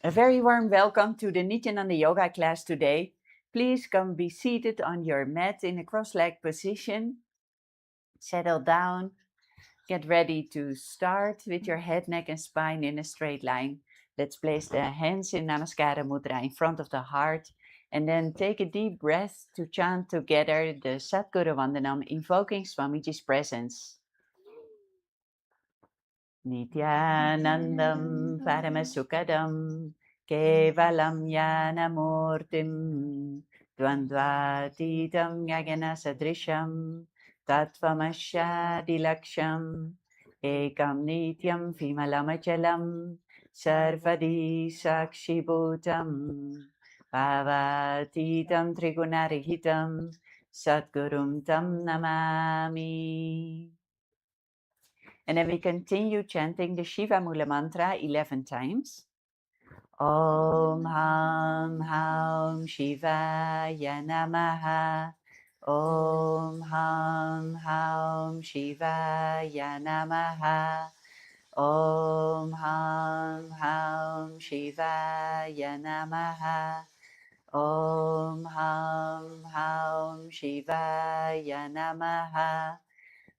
A very warm welcome to the Nithyananda yoga class today. Please come be seated on your mat in a cross-legged position. Settle down. Get ready to start with your head, neck and spine in a straight line. Let's place the hands in Namaskara Mudra in front of the heart and then take a deep breath to chant together the Satguru Vandanam, invoking Swamiji's presence. Nithyanandam Paramasukadam Kevalam Yanamurtim Dvandvatitam Yagana Sadrisham Tattvamashadilaksham Ekam Nityam Vimalamachalam Sarvadi Sakshibhutam Bhavatitam Trigunarihitam Satgurum Tam Namami. And then we continue chanting the Shiva Mula mantra 11 times. Om Ham Ham Shivaya Namaha. Om Ham Ham Shivaya Namaha. Om Ham Ham Shivaya Namaha. Om Ham Ham Shivaya Namaha.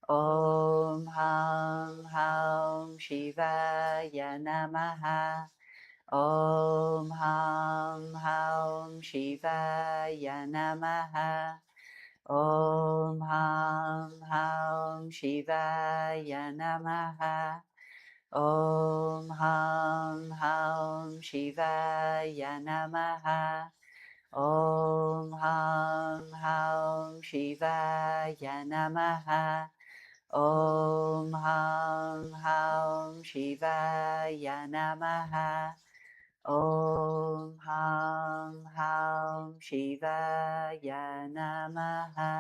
Om Ham Ham Shivaya Namaha. Om Ham Ham Shivaya Namaha. Om Ham Ham Shivaya Namaha. Om Ham Ham Shivaya Namaha. Om Ham Ham Shivaya Namaha. Om Ham Ham Shivaya Namaha. Om Ham Ham Shivaya Namaha.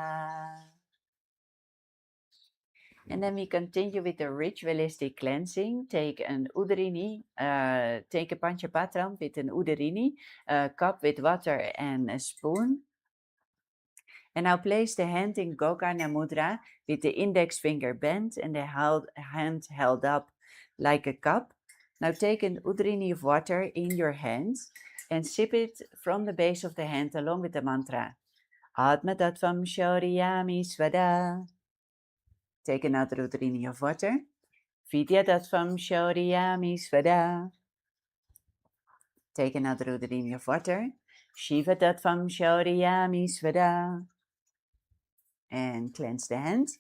And then we continue with the ritualistic cleansing. Take an udarini, take a panchapatram with an udarini, a cup with water and a spoon. And now place the hand in Gokarna Mudra with the index finger bent and the hand held up like a cup. Now take an udrini of water in your hand and sip it from the base of the hand along with the mantra. Atma Tattvam Shauriyami Svada. Take another udrini of water. Vidya Tattvam Shauriyami Svada. Take another udrini of water. Shiva Tattvam Shauriyami Svada. And cleanse the hand.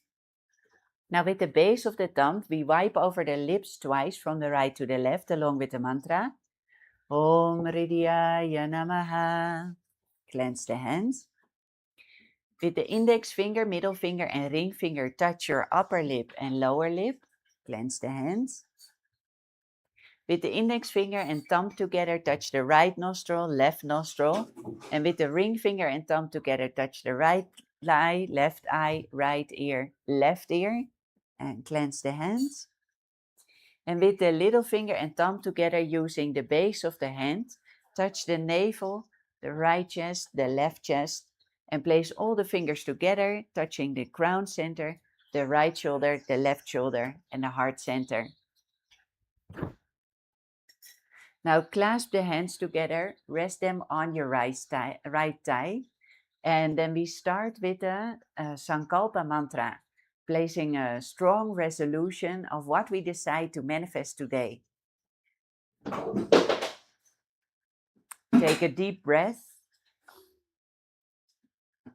Now with the base of the thumb, we wipe over the lips twice from the right to the left along with the mantra. Om Hridayaya Namaha. Cleanse the hands. With the index finger, middle finger and ring finger, touch your upper lip and lower lip. Cleanse the hands. With the index finger and thumb together, touch the right nostril, left nostril. And with the ring finger and thumb together, touch the right eye, left eye, right ear, left ear. And cleanse the hands. And with the little finger and thumb together using the base of the hand, touch the navel, the right chest, the left chest, and place all the fingers together, touching the crown center, the right shoulder, the left shoulder, and the heart center. Now clasp the hands together, rest them on your right thigh, and then we start with the Sankalpa mantra, placing a strong resolution of what we decide to manifest today. Take a deep breath.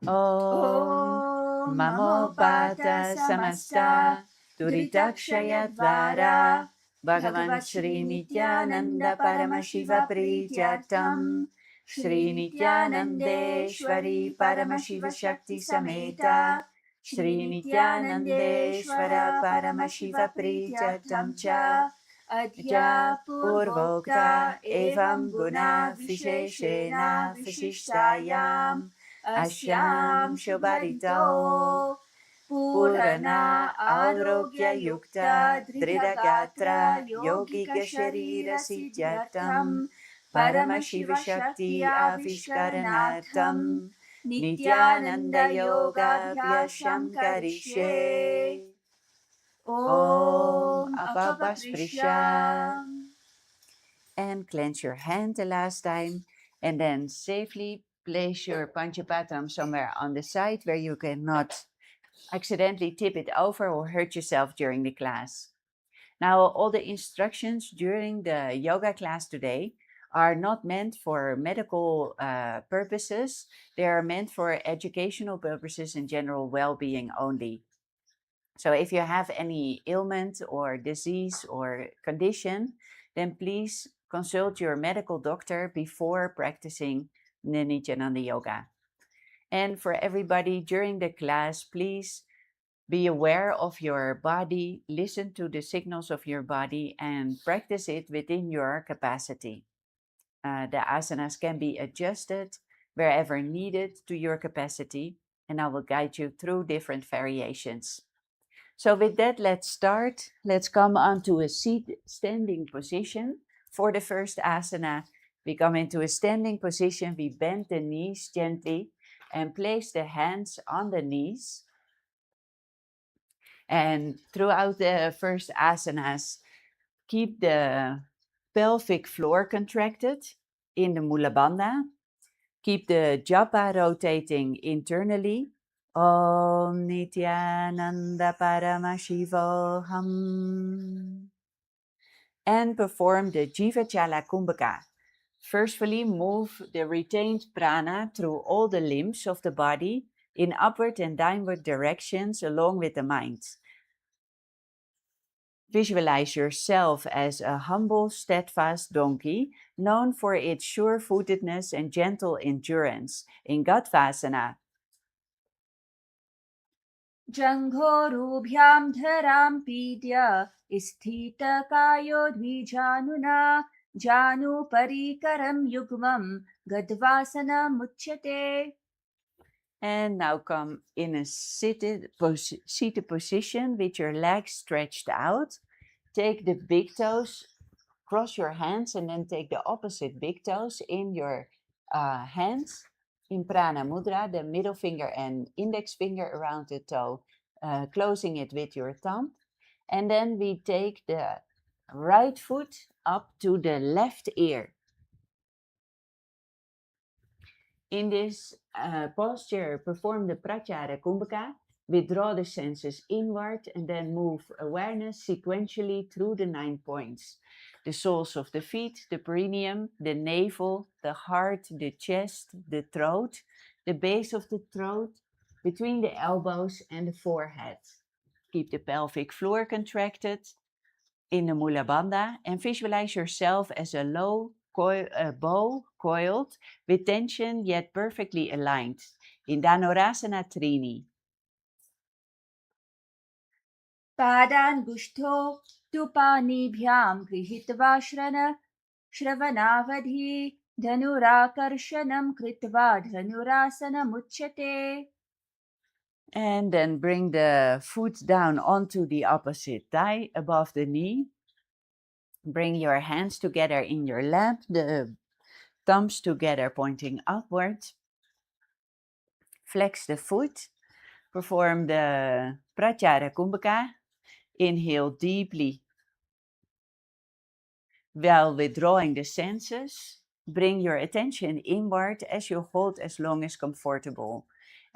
Om Namo Pata Samasta Duritakshaya Dvara Bhagavan Shri Nithyananda Paramashiva Prityatam Shri Nithyanandeshwari Paramashiva Shakti Sameta Shri Nithyanandeshwara Paramashiva Prityatam Cha Adya Purvokta Evam Guna Visheshena Vishishtayam Ashyam Shubharito Purana Arogya Yukta Dridagatra Yogika Sharira Siddhyatam Paramashiva Shakti Avishkaranatam Nityananda Yoga Vyasham Karishe Om Apapasprishyam. and clench your hand the last time, and then safely place your Panchapatam somewhere on the side where you cannot accidentally tip it over or hurt yourself during the class. Now, all the instructions during the yoga class today are not meant for medical purposes. They are meant for educational purposes and general well-being only. So if you have any ailment or disease or condition, then please consult your medical doctor before practicing the Nithyananda yoga. And for everybody during the class, please be aware of your body, listen to the signals of your body, and practice it within your capacity. The asanas can be adjusted wherever needed to your capacity, and I will guide you through different variations. So with that, let's start. Let's come onto a standing position. For the first asana, we come into a standing position. We bend the knees gently and place the hands on the knees. And throughout the first asanas, keep the pelvic floor contracted in the Mula Bandha. Keep the japa rotating internally. Om Nithyananda Paramashivoham. And perform the Jiva Chala Kumbhaka. Firstly, move the retained prana through all the limbs of the body in upward and downward directions along with the mind. Visualize yourself as a humble, steadfast donkey, known for its sure-footedness and gentle endurance in Gatvasana. Janghorubyam dharam pidya isthita kayo dvijanuna janu parikaram yugmam gadvasana muchyate. And now come in a seated position with your legs stretched out. Take the big toes, cross your hands, and then take the opposite big toes in your hands in Prana Mudra, the middle finger and index finger around the toe, closing it with your thumb. And then we take the right foot up to the left ear. In this posture, perform the Pratyahara Kumbhaka. Withdraw the senses inward and then move awareness sequentially through the 9 points. The soles of the feet, the perineum, the navel, the heart, the chest, the throat, the base of the throat, between the elbows and the forehead. Keep the pelvic floor contracted in the Mula Bandha and visualize yourself as a bow coiled with tension yet perfectly aligned in Dhanurasana Trini. Padan gushto tupanibhyam grihitva shravanavadhi dhanurakarshanam kritva dhanurasana muchyate. And then bring the foot down onto the opposite thigh above the knee. Bring your hands together in your lap, the thumbs together pointing upward. Flex the foot. Perform the Pratyahara Kumbhaka. Inhale deeply while withdrawing the senses. Bring your attention inward as you hold as long as comfortable.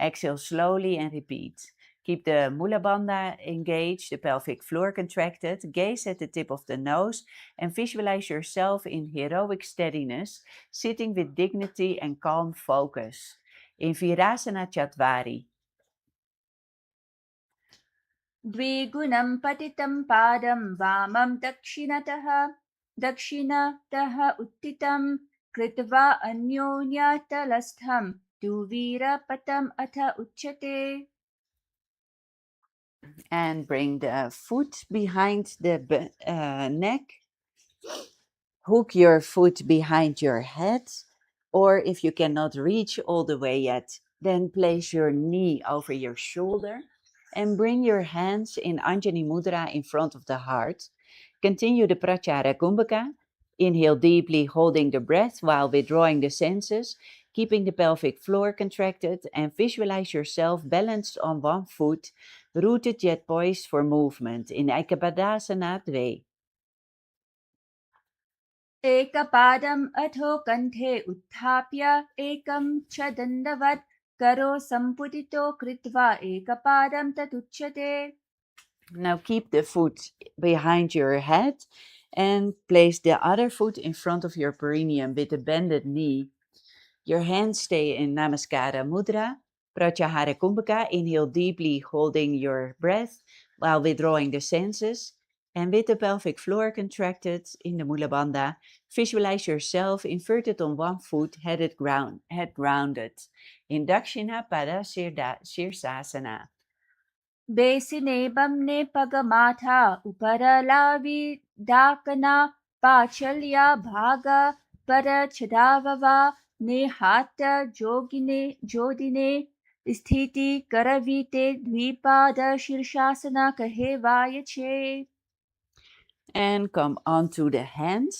Exhale slowly and repeat. Keep the Mula Bandha engaged, the pelvic floor contracted. Gaze at the tip of the nose and visualize yourself in heroic steadiness, sitting with dignity and calm focus. In Virasana Chatvari. Dvigunam patitam padam vamam dakshinatah uttitam kritva anyonya tuvira patam atha uchyate. And bring the foot behind the neck. Hook your foot behind your head, or if you cannot reach all the way yet, then place your knee over your shoulder and bring your hands in Anjani Mudra in front of the heart. Continue the Pratyahara Kumbhaka. Inhale deeply, holding the breath while withdrawing the senses, keeping the pelvic floor contracted, and visualize yourself balanced on one foot, rooted yet poised for movement in Ekapadasana 2. एकपादम् अधो कण्ठे उत्थाप्य एकं च दण्डवत् करो सम्पुटितो कृत्वा एकपादं तदुच्यते. Now keep the foot behind your head and place the other foot in front of your perineum with a bended knee. Your hands stay in Namaskara Mudra. Pratyahara Kumbhaka. Inhale deeply, holding your breath while withdrawing the senses. And with the pelvic floor contracted in the Mula Bandha, visualize yourself inverted on one foot, head grounded. In Dakshina Pada Sirsasana. बेसिनेबं ने पगमाथा उपरलाविदाकना पाचल्या भाग परछदाववा ने हाथ जोगिने स्थिति करवीते द्विपाद शीर्षासना कहे वायचे. And come onto the hands.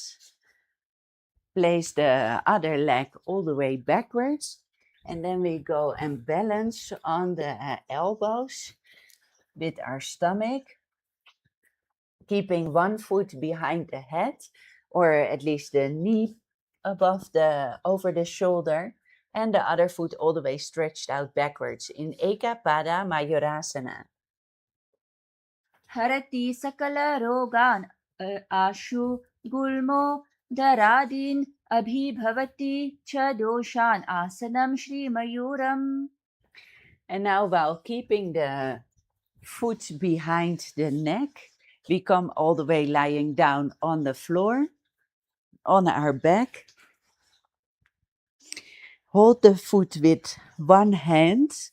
Place the other leg all the way backwards. And then we go and balance on the elbows with our stomach, keeping one foot behind the head, or at least the knee over the shoulder, and the other foot all the way stretched out backwards in Ekapada Mayurasana. हरति सकल रोगान् आशु गुल्मो दरादीन् अभिभवति च दोषान् आसनं श्रीमयूरम्. And now, while keeping the foot behind the neck, we come all the way lying down on the floor, on our back. Hold the foot with one hand,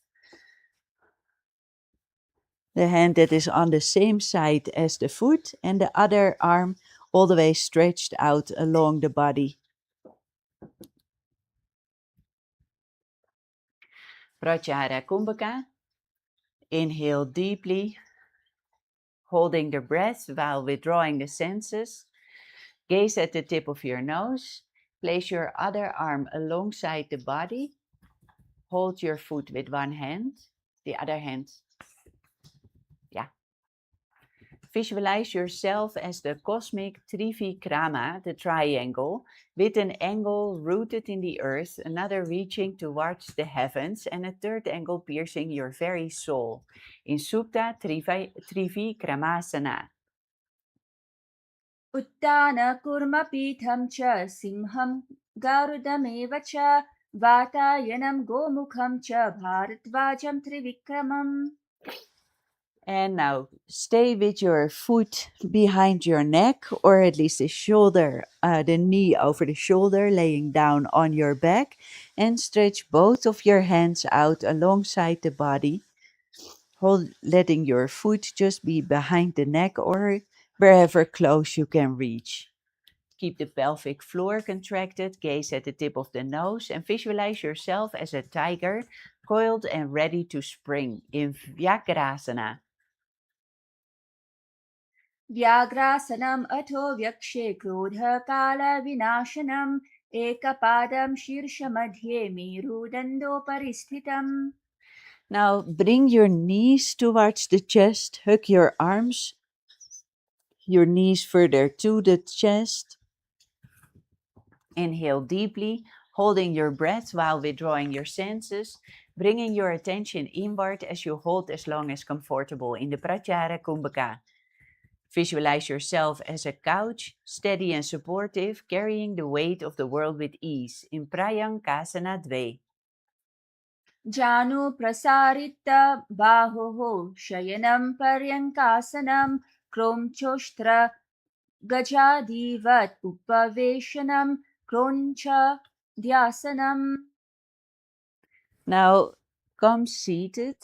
the hand that is on the same side as the foot, and the other arm all the way stretched out along the body. Pratyahara Kumbhaka. Inhale deeply, holding the breath while withdrawing the senses. Gaze at the tip of your nose. Place your other arm alongside the body. Hold your foot with one hand, the other hand. Visualize yourself as the cosmic Trivikrama, the triangle, with an angle rooted in the earth, another reaching towards the heavens, and a third angle piercing your very soul. In Supta Trivikramasana. उत्तानकूर्मपीठं च सिंहं गारुडमेव च वातायनं गोमुखं च भारद्वाजं त्रिविक्रमम्. And now stay with your foot behind your neck, or at least the shoulder, the knee over the shoulder, laying down on your back, and stretch both of your hands out alongside the body. Letting your foot just be behind the neck or wherever close you can reach. Keep the pelvic floor contracted, gaze at the tip of the nose, and visualize yourself as a tiger, coiled and ready to spring in Vyagrasana. व्याघ्रासनम् अथो व्यक्षे क्रोधकालविनाशनम् एकपादं शीर्षमध्ये मेरुदण्डोपरि स्थितम्. Now bring your knees towards the chest, hug your arms, your knees further to the chest. Inhale deeply, holding your breath while withdrawing your senses, bringing your attention inward as you hold as long as comfortable in the Pratyahara Kumbhaka. Visualize yourself as a couch, steady and supportive, carrying the weight of the world with ease in Prayankasana Dve. जानु प्रसारित बाहुः शयनं पर्यङ्कासनं क्रोञ्चोष्ट्र गजादिवत् उपवेशनं क्रोञ्च ध्यासनम्. Now come seated.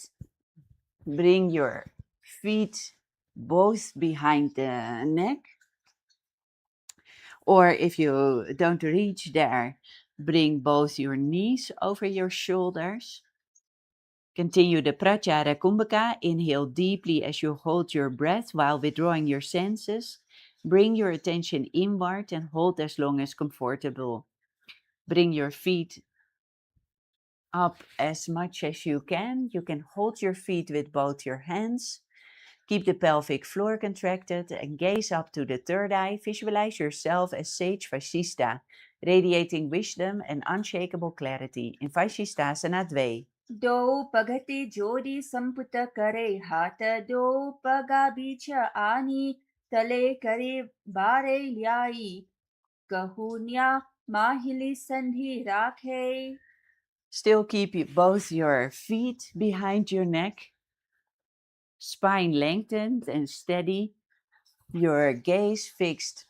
Bring your feet both behind the neck. Or if you don't reach there, bring both your knees over your shoulders. Continue the Pratyahara Kumbhaka. Inhale deeply as you hold your breath while withdrawing your senses. Bring your attention inward and hold as long as comfortable. Bring your feet up as much as you can. You can hold your feet with both your hands. Keep the pelvic floor contracted and gaze up to the third eye. Visualize yourself as Sage Vasishta, radiating wisdom and unshakable clarity in Vashisthasana 2. दो पगति जोड़ी संपुट करे हाथ दो पगा बीच आनी तले करे बारे ल्याई कहून्या माहिली संधि राखे. Still keep both your feet behind your neck, spine lengthened and steady, your gaze fixed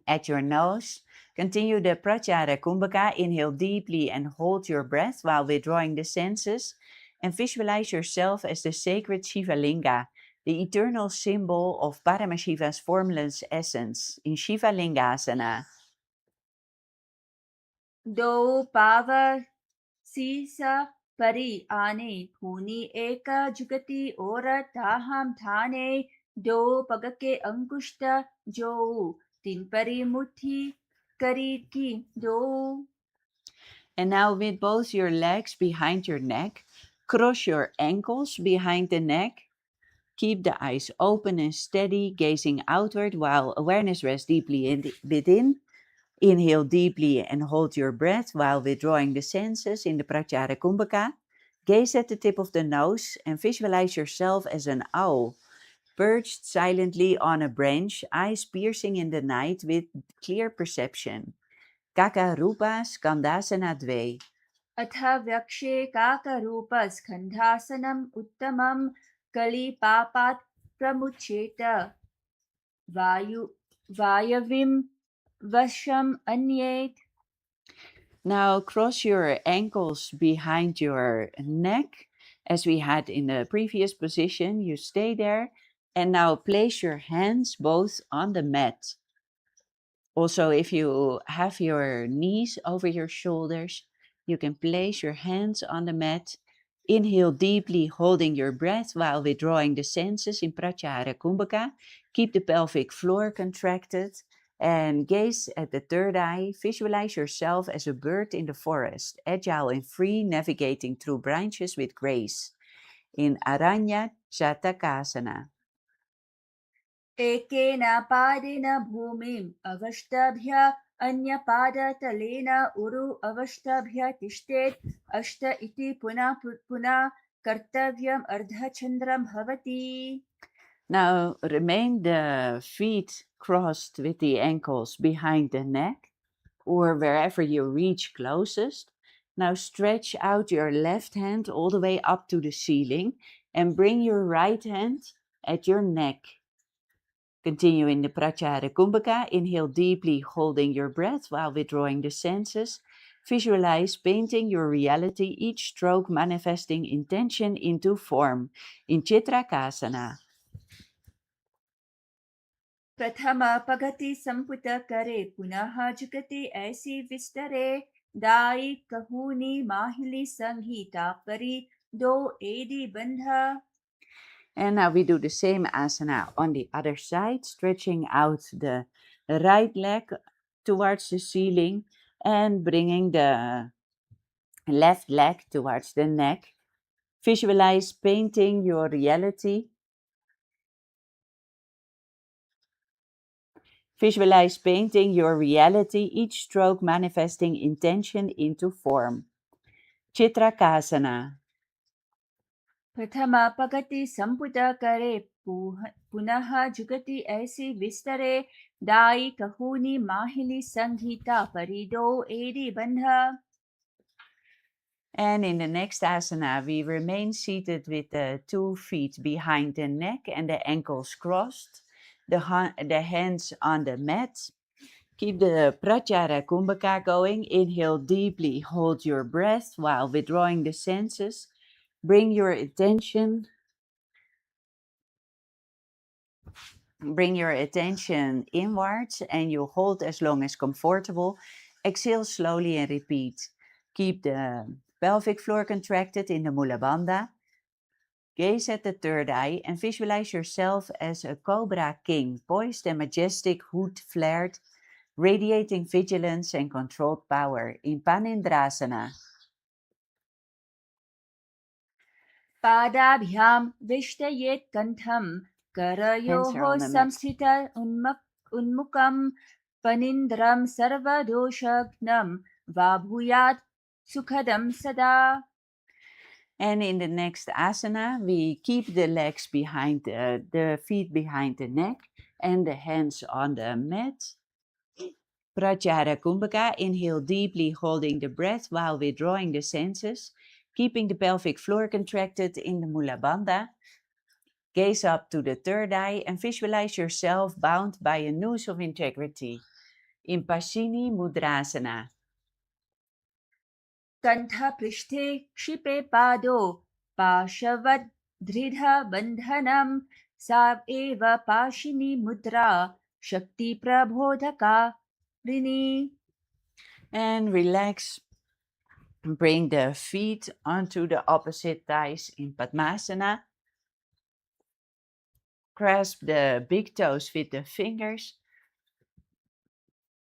at your nose. Continue the Pratyahara Kumbhaka. Inhale deeply and hold your breath while withdrawing the senses. And visualize yourself as the sacred Shiva Linga, the eternal symbol of Paramashiva's formless essence in Shiva Lingasana. दो power सीसा परी आने खूनी एक जुगति और ताहम थाने दो पग के अंकुष्ट जो तीन परी मुट्ठी करी की दो. And now with both your legs behind your neck, cross your ankles behind the neck. Keep the eyes open and steady, gazing outward while awareness rests deeply within. Inhale deeply and hold your breath while withdrawing the senses in the Pratyahara Kumbhaka. Gaze at the tip of the nose and visualize yourself as an owl, perched silently on a branch, eyes piercing in the night with clear perception. Kaka Rupa Skandasana 2. अथ व्यक्षे काकरूप स्कन्धासनम् उत्तमं कलिपापात् प्रमुच्येत वायविं वशम् अन्येत्. Now cross your ankles behind your neck as we had in the previous position. You stay there and now place your hands both on the mat. Also, if you have your knees over your shoulders, you can place your hands on the mat. Inhale deeply, holding your breath while withdrawing the senses in Pratyahara Kumbhaka. Keep the pelvic floor contracted and gaze at the third eye. Visualize yourself as a bird in the forest, agile and free, navigating through branches with grace in Aranya Chatakasana. एकेन पादेन भूमिम् अवष्टभ्य अन्यपादतलेन उरु अवष्टभ्य तिष्ठेत् अष्ट इति पुनः पुनः कर्तव्यम् अर्धचन्द्रं भवति. Now remain the feet crossed with the ankles behind the neck or wherever you reach closest. Now stretch out your left hand all the way up to the ceiling and bring your right hand at your neck. Continue in the Pratyahara Kumbhaka. Inhale deeply, holding your breath while withdrawing the senses. Visualize painting your reality, each stroke manifesting intention into form in Chitrakasana. प्रथम पगति संपुट करे पुनः जुगति ऐसी विस्तरे दाई कहूनी माहिली संगीता परी दो एदी बंधा. And now we do the same asana on the other side, stretching out the right leg towards the ceiling and bringing the left leg towards the neck. Visualize painting your reality. Visualize painting your reality, each stroke manifesting intention into form. Chitrakasana. प्रथम पगति संपुट करे पुनः जुगति ऐसी विस्तरे दाई कहूनी माहिली संगीता परी दो एदी बंधा. And in the next asana, we remain seated with the 2 feet behind the neck and the ankles crossed, the hands on the mat. Keep the Pratyahara Kumbhaka going. Inhale deeply, hold your breath while withdrawing the senses. Bring your attention inwards and you hold as long as comfortable. Exhale slowly and repeat. Keep the pelvic floor contracted in the Mula Bandha. Gaze at the third eye and visualize yourself as a cobra king, poised and majestic, hood flared, radiating vigilance and controlled power in Panindrasana. पादाभ्यां वेष्टयेत् कण्ठं Hands करयोः are on the mat. संस्थित उन्मुखं फणीन्द्रं सर्वदोषघ्नं वा भूयात् सुखदं सदा. And in the next asana, we keep the legs behind the feet behind the neck and the hands on the mat. Pratyahara Kumbhaka, inhale deeply, holding the breath while withdrawing the senses, keeping the pelvic floor contracted in the Mula Bandha. Gaze up to the third eye and visualize yourself bound by a noose of integrity in Pashini Mudrasana. कण्ठपृष्ठे क्षिपे पादो पाशवद् दृढबन्धनं सा एव पाशिनी मुद्रा शक्तिप्रबोधकारिणी. And relax. Bring the feet onto the opposite thighs in Padmasana. Grasp the big toes with the fingers.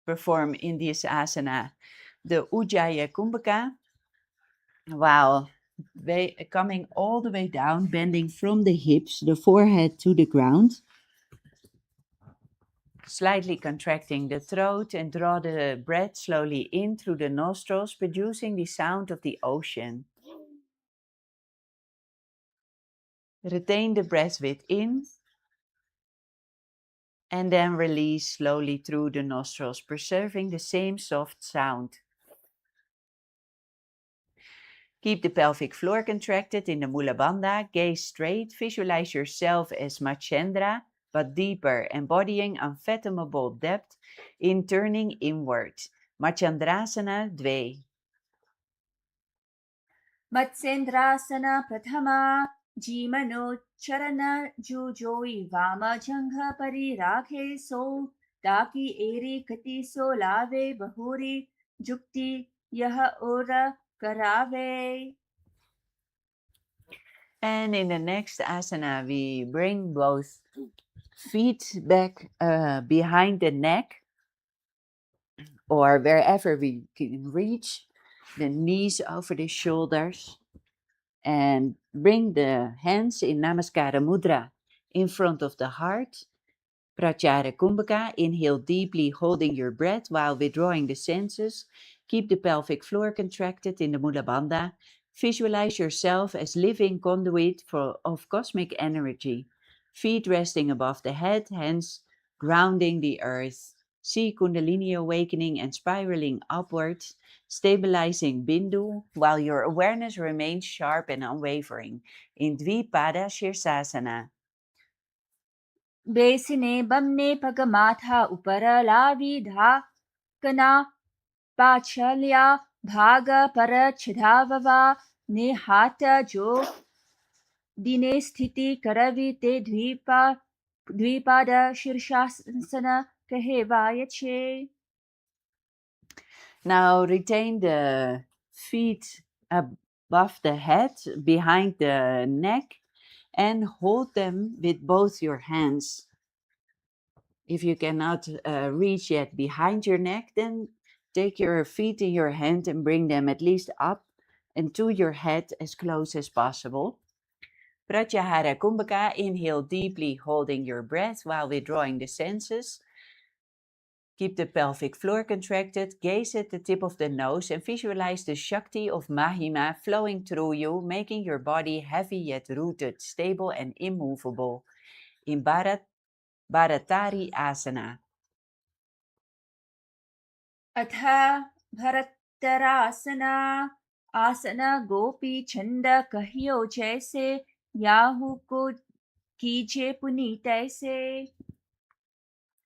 Perform in this asana the Ujjayi Kumbhaka while coming all the way down, bending from the hips, the forehead to the ground. Slightly contracting the throat and draw the breath slowly in through the nostrils, producing the sound of the ocean. Retain the breath within and then release slowly through the nostrils, preserving the same soft sound. Keep the pelvic floor contracted in the Mula Bandha, gaze straight, visualize yourself as Machendra, but deeper, embodying unfathomable depth in turning inward. Machendrasana 2. Matsyendrasana प्रथमा जीमनोच्चरण जुजोई वामजंघ परिराखे सो ताकि एरी कति सो लावे बहुरी जुक्ति यह और करावे. And in the next asana, we bring both feet back behind the neck or wherever we can reach, the knees over the shoulders, and bring the hands in Namaskara Mudra in front of the heart. Pratyahara Kumbhaka, inhale deeply, holding your breath while withdrawing the senses. Keep the pelvic floor contracted in the Mula Bandha. Visualize yourself as living conduit of cosmic energy. Feet resting above the head, hands grounding the earth. See Kundalini awakening and spiraling upwards, stabilizing Bindu while your awareness remains sharp and unwavering in Dvipada Shirsasana. बेसिने बमने पगमाथा ऊपर लावी धाकना पाचल्या भाग पर छदाववा ने हाथ जो दिने स्थिति करविते द्विपाद शीर्षासन कहेवायचे. Now retain the feet above the head, behind the neck, and hold them with both your hands. If you cannot reach yet behind your neck, then take your feet in your hand and bring them at least up and to your head as close as possible. Pratyahara Kumbhaka, inhale deeply, holding your breath while withdrawing the senses. Keep the pelvic floor contracted, gaze at the tip of the nose and visualize the Shakti of Mahima flowing through you, making your body heavy yet rooted, stable and immovable. In Bharatari Asana. अथ भरतरासना आसना गोपी छंद कहियो जैसे Yahoo को कीजे पुनीत ऐसे.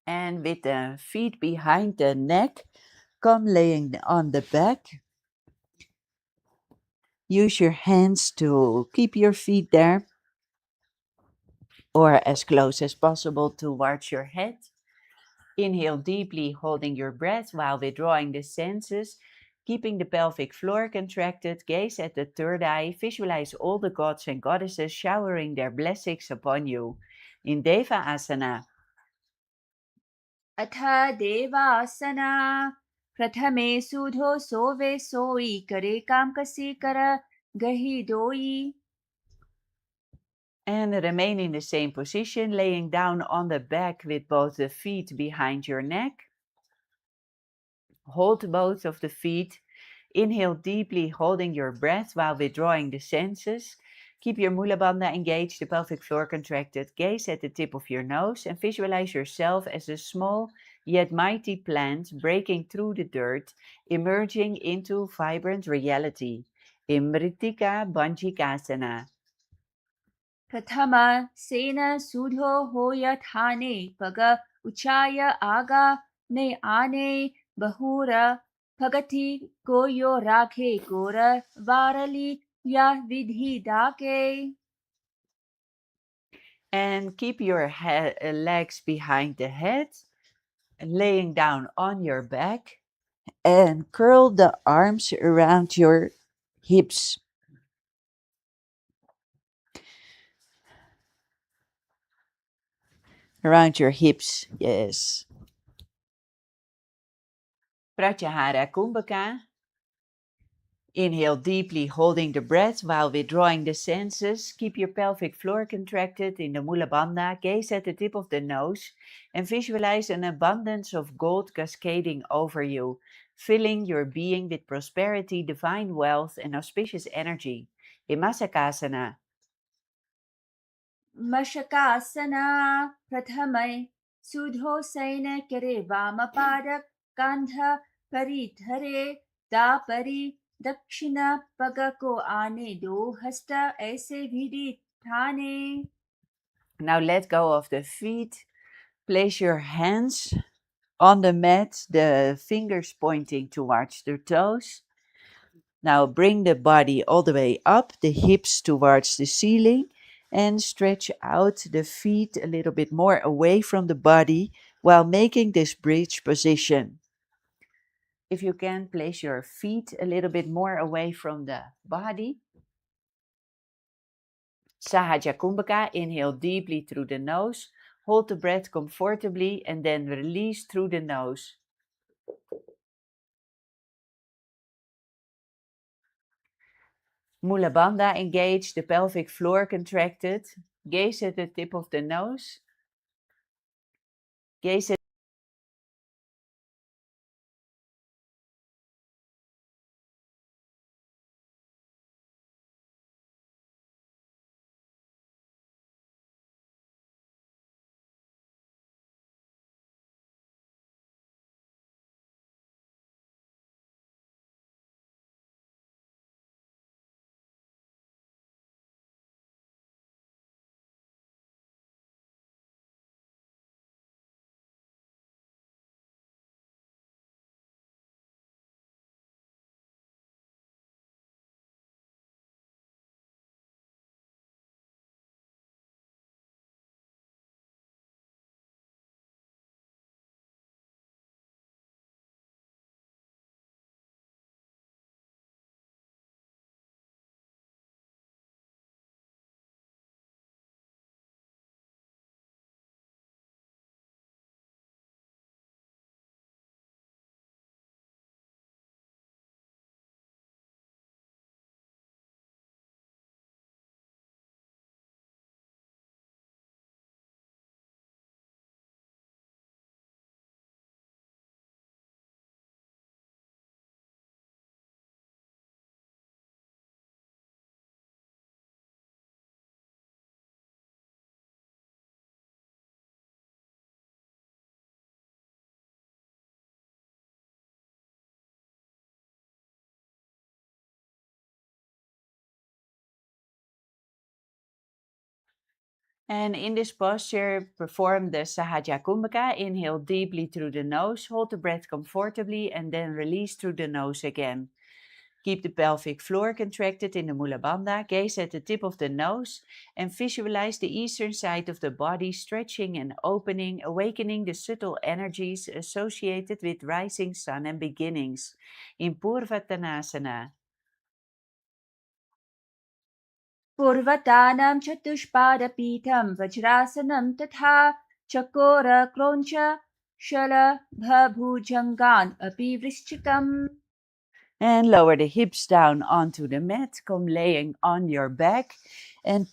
And with the feet behind the neck, come laying on the back. Use your hands to keep your feet there or as close as possible towards your head. Inhale deeply, holding your breath while withdrawing the senses, keeping the pelvic floor contracted. Gaze at the third eye. Visualize all the gods and goddesses showering their blessings upon you. In Deva Asana. अथ देवासना प्रथमे सुधो सोवे सोई करे काम कसी कर गही दोई. And remain in the same position, laying down on the back with both the feet behind your neck. Hold both of the feet. Inhale deeply, holding your breath while withdrawing the senses. Keep your Mula Bandha engaged, the pelvic floor contracted. Gaze at the tip of your nose and visualize yourself as a small yet mighty plant breaking through the dirt, emerging into vibrant reality. Imritika Banjikasana. प्रथम सेन सुधो होय थाने पग उचाय आगा ने आने बहुर भगति कोयो राखे गोर वारली या विधि डाके. And keep your legs behind the head, laying down on your back, and curl the arms around your hips. Around your hips, yes. Pratyahara Kumbhaka. Inhale deeply, holding the breath while withdrawing the senses. Keep your pelvic floor contracted in the Mula Bandha. Gaze at the tip of the nose and visualize an abundance of gold cascading over you, filling your being with prosperity, divine wealth, and auspicious energy. Imasakasana. मशकासना प्रथमय सुधो सैन करे वामपादक कांध परिधरे दापरि दक्षिण पग को आने दो हस्त ऐसे भिड़ी ठाने. Now let go of the feet. Place your hands on the mat, the fingers pointing towards the toes. Now bring the body all the way up, the hips towards the ceiling, and stretch out the feet a little bit more away from the body while making this bridge position. If you can, place your feet a little bit more away from the body. Sahaja Kumbhaka, inhale deeply through the nose, hold the breath comfortably, and then release through the nose. Mula Bandha engaged, the pelvic floor contracted. Gaze at the tip of the nose. Gaze at And in this posture, perform the Sahaja Kumbhaka. Inhale deeply through the nose, hold the breath comfortably, and then release through the nose again. Keep the pelvic floor contracted in the Mula Bandha. Gaze at the tip of the nose and visualize the eastern side of the body stretching and opening, awakening the subtle energies associated with rising sun and beginnings. In Purvatanasana. पूर्वतानां चतुष्पादपीठं वज्रासनं तथा चकोरक्रौञ्च शलभभुजङ्गान् अपि वृश्चिकम्. And lower the hips down onto the mat. Come laying on your back and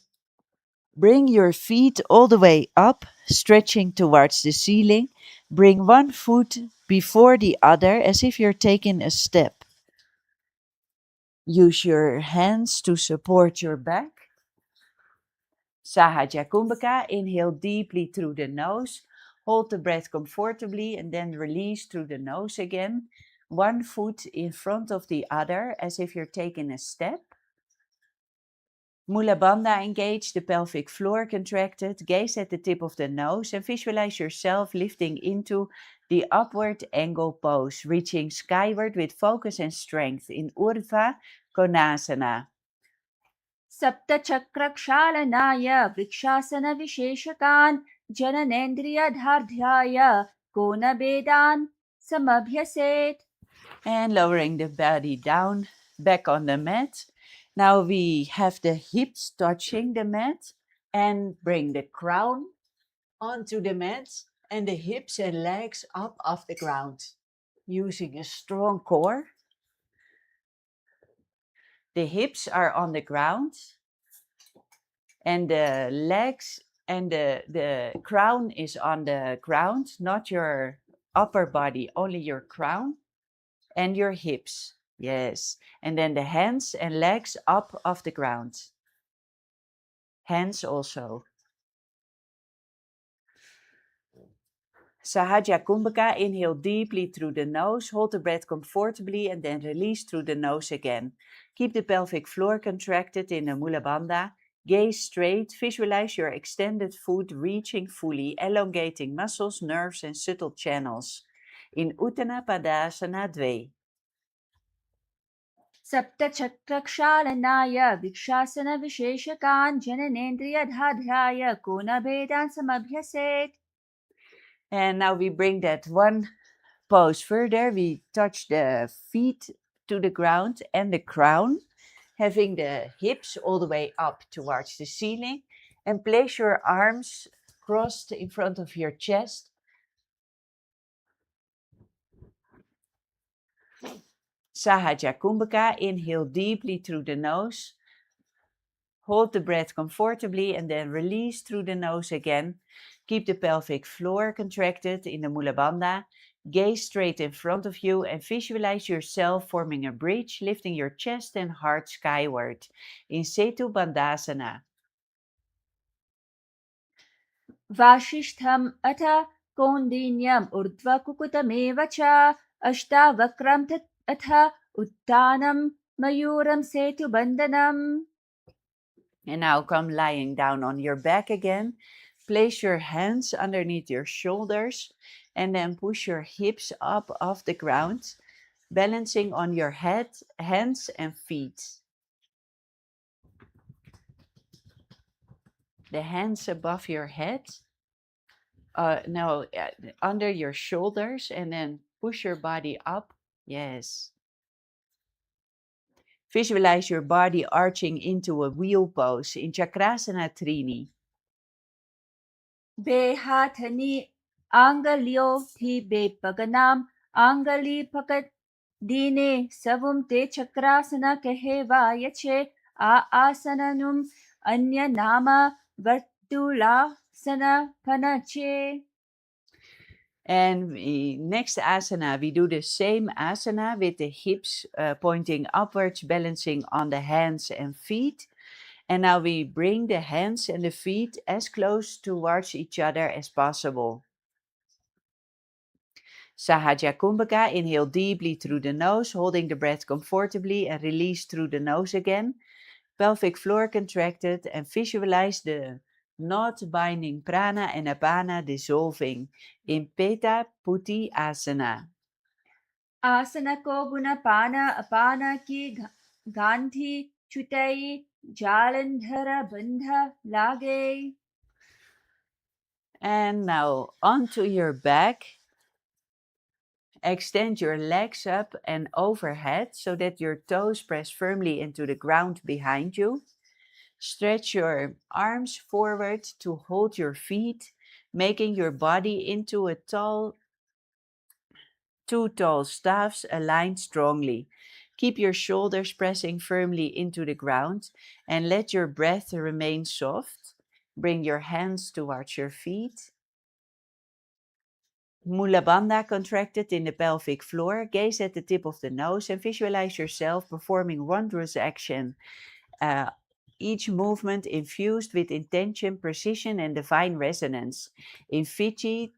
Bring your feet all the way up, stretching towards the ceiling. Bring one foot before the other as if you're taking a step. Use your hands to support your back. Sahaja Kumbhaka, inhale deeply through the nose. Hold the breath comfortably and then release through the nose again. One foot in front of the other as if you're taking a step. Mula Bandha engaged, the pelvic floor contracted. Gaze at the tip of the nose and visualize yourself lifting into the upward angle pose, reaching skyward with focus and strength in Urdhva Konasana. सप्तचक्रक्षालनाय वृक्षासनविशेषकान् जननेन्द्रियधार्ढ्याय कोनभेदान् समभ्यसेत्. And lowering the body down, back on the mat. Now we have the hips touching the mat and bring the crown onto the mat and the hips and legs up off the ground. Using a strong core. The hips are on the ground and the legs and the crown is on the ground, not your upper body, only your crown and your hips. Yes. And then the hands and legs up off the ground. Hands also. Sahaja Kumbhaka, inhale deeply through the nose, hold the breath comfortably and then release through the nose again. Keep the pelvic floor contracted in the Mula Bandha. Gaze straight, visualize your extended foot reaching fully, elongating muscles, nerves and subtle channels. In Uttana Padasana 2. सप्तचक्रक्षालनाय वृक्षासनविशेषकान् जननेन्द्रियधार्ढ्याय कोनभेदान् समभ्यसेत्. And now we bring that one pose further. We touch the feet to the ground and the crown, having the hips all the way up towards the ceiling. And place your arms crossed in front of your chest. Sahaja Kumbhaka, inhale deeply through the nose. Hold the breath comfortably and then release through the nose again. Keep the pelvic floor contracted in the Mula Bandha. Gaze straight in front of you and visualize yourself forming a bridge, lifting your chest and heart skyward in Setu Bandhasana. वासिष्ठम् अथ कौन्दिन्यम् ऊर्ध्वकुकुतमेव च अष्टावक्रं अथ उत्थानं मयूरं सेतुबन्धनम्. And now come lying down on your back again. Place your hands underneath your shoulders and then push your hips up off the ground, balancing on your head, hands and feet. The hands above your head, under your shoulders, and then push your body up. Yes. Visualize your body arching into a wheel pose in Chakrasana Trini. बेहाथनी आंगलियों थी बेपगनाम आंगली पकड़ दीने सवुम ते चक्रासन कहे वायचे आसननुम अन्य नाम वर्तुलासन पनचे. And next asana, we do the same asana with the hips pointing upwards, balancing on the hands and feet. And now we bring the hands and the feet as close towards each other as possible. Sahaja Kumbhaka, inhale deeply through the nose, holding the breath comfortably and release through the nose again. Pelvic floor contracted and visualize the knot binding prana and apana dissolving in Peta Puti Asana. आसन को गुण पान अपान की गांधी छुटई जालंधर बंध लागे. And now onto your back. Extend your legs up and overhead so that your toes press firmly into the ground behind you. Stretch your arms forward to hold your feet, making your body into two tall staffs aligned strongly. Keep your shoulders pressing firmly into the ground and let your breath remain soft. Bring your hands towards your feet. Mula Bandha contracted in the pelvic floor. Gaze at the tip of the nose and visualize yourself performing wondrous action. Each movement infused with intention, precision, and divine resonance. In Fiji,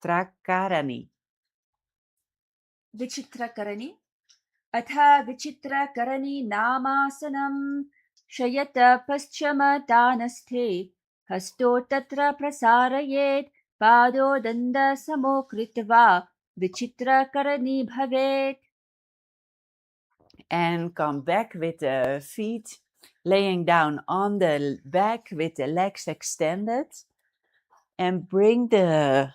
Trakarani. विचित्रकरणी अथ विचित्रकरणी नामासनं शयत पश्चिमतानस्थे हस्तो तत्र प्रसारयेत् पादो दण्डसमो कृत्वा विचित्रकरणी भवेत्. And come back with the feet laying down on the back with the legs extended. And bring the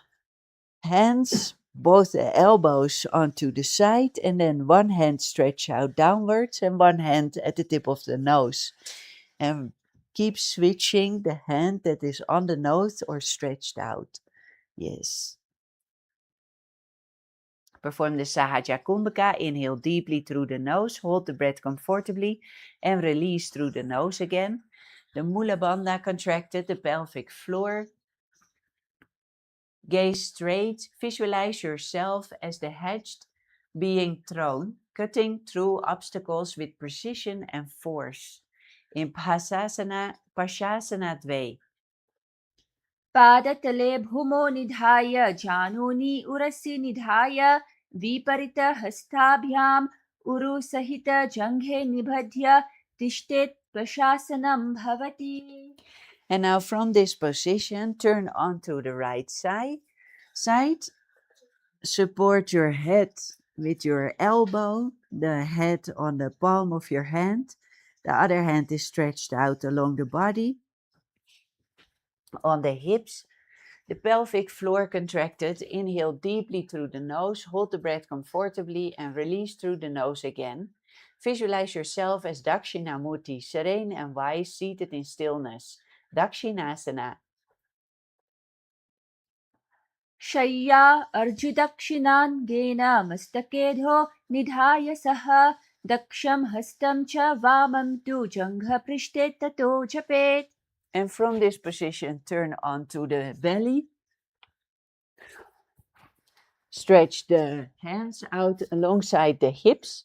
hands, both the elbows onto the side, and then one hand stretch out downwards and one hand at the tip of the nose. And keep switching the hand that is on the nose or stretched out. Yes. Perform the Sahaja Kumbhaka. Inhale deeply through the nose, hold the breath comfortably, and release through the nose again. The Mula Bandha contracted, the pelvic floor. Gaze straight, visualize yourself as the hedged being thrown, cutting through obstacles with precision and force. In Pashasana 2. पादतले भूमौ निधाय जानुनी उरसि निधाय विपरीतहस्ताभ्याम् उरुसहितजङ्घे निबध्य तिष्ठेत् प्रशासनं भवति. And now from this position, turn onto the right side. Support your head with your elbow, the head on the palm of your hand. The other hand is stretched out along the body. On the hips, the pelvic floor contracted. Inhale deeply through the nose, hold the breath comfortably, and release through the nose again. Visualize yourself as Dakshinamurti, serene and wise, seated in stillness. Dakshinasana. शय्या अर्जुदक्षिणाङ्गेन मस्तकेधो निधाय सह दक्षं हस्तं च वामं तु जङ्घपृष्ठे ततो जपेत्. And from this position, turn onto the belly. Stretch the hands out alongside the hips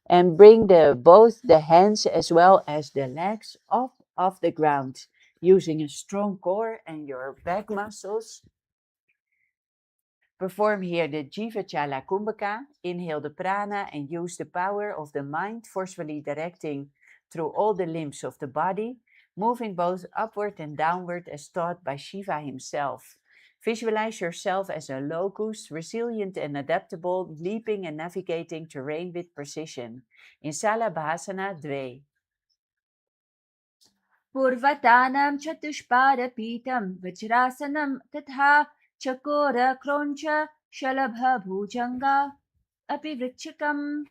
and bring both the hands as well as the legs up off the ground using a strong core and your back muscles. Perform here the Jivachala Kumbhaka. Inhale the prana and use the power of the mind, forcefully directing through all the limbs of the body, moving both upward and downward as taught by Shiva himself. Visualize yourself as a locust, resilient and adaptable, leaping and navigating terrain with precision. In Salabhasana 2. पूर्वतानं चतुष्पादपीठं वज्रासनं तथा चकोरक्रौञ्च शलभभुजङ्गा अपि वृच्छकम्.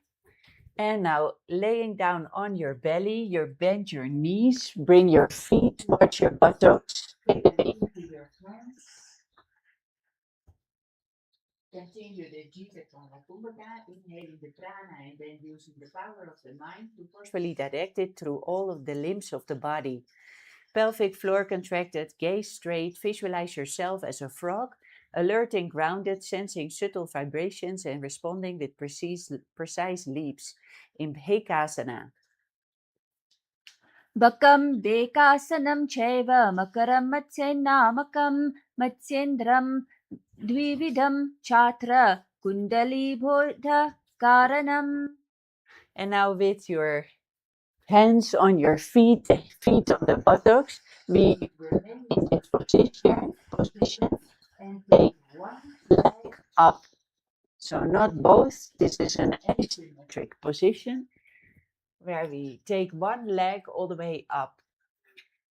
And now laying down on your belly, you bend your knees, bring your feet towards your buttocks, bring them into your hands. Continue the Jivachala Kumbhaka, inhaling the prana and then using the power of the mind to forcefully direct it through all of the limbs of the body. Pelvic floor contracted, gaze straight, visualize yourself as a frog, alert and grounded, sensing subtle vibrations and responding with precise leaps. In Bhekasana. बकं बेकासनं चैव मकरं मत्स्येन्नामकं मत्स्येन्द्रं द्विविधं चात्र कुण्डलीबोधकारणम्. And now with your hands on your feet on the buttocks, we remain in this position and take one leg up. So not both, this is an asymmetric position where we take one leg all the way up.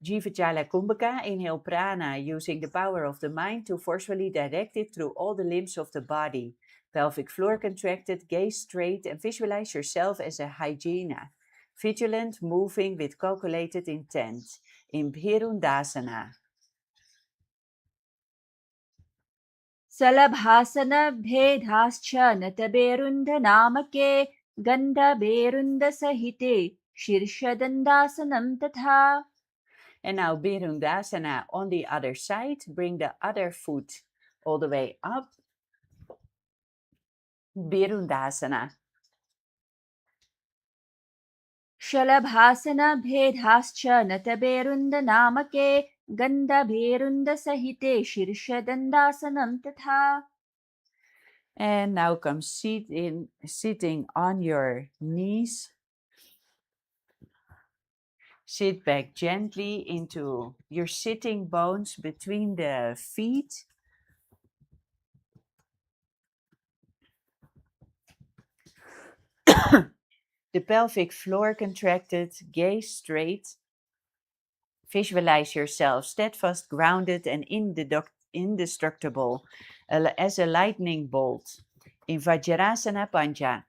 Jivachala Kumbhaka, inhale prana using the power of the mind to forcefully direct it through all the limbs of the body. Pelvic floor contracted, gaze straight and visualize yourself as a hyena, vigilant, moving with calculated intent. In Bhirundasana. सलभासनभेदाश्च नतबेरुन्धनामके गन्धबेरुन्दसहिते शीर्षदण्डासनं तथा. And now Virundasana on the other side. Bring the other foot all the way up. Virundasana. शलभासन भेदाश्च नतभेरुन्द नामके गन्धभेरुन्द सहिते शीर्षदन्दासनं तथा. And now come sitting on your knees. Sit back gently into your sitting bones between the feet. The pelvic floor contracted, gaze straight. Visualize yourself steadfast, grounded, and indestructible as a lightning bolt in Vajrasana Panja.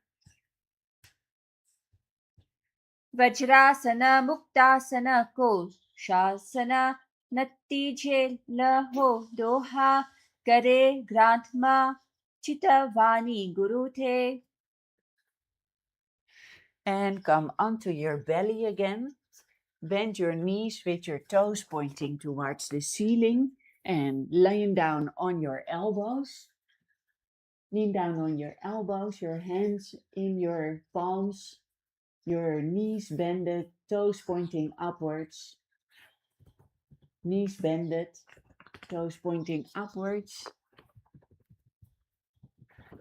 Vajrasana muktasana कोशासन नत्तीजे लहो दोहा करे ग्रांथमा चितवानी गुरुथे. And come onto your belly again. Bend your knees with your toes pointing towards the ceiling and laying down on your elbows. Lean down on your elbows, your hands in your palms, your knees bended, toes pointing upwards. Knees bended, toes pointing upwards.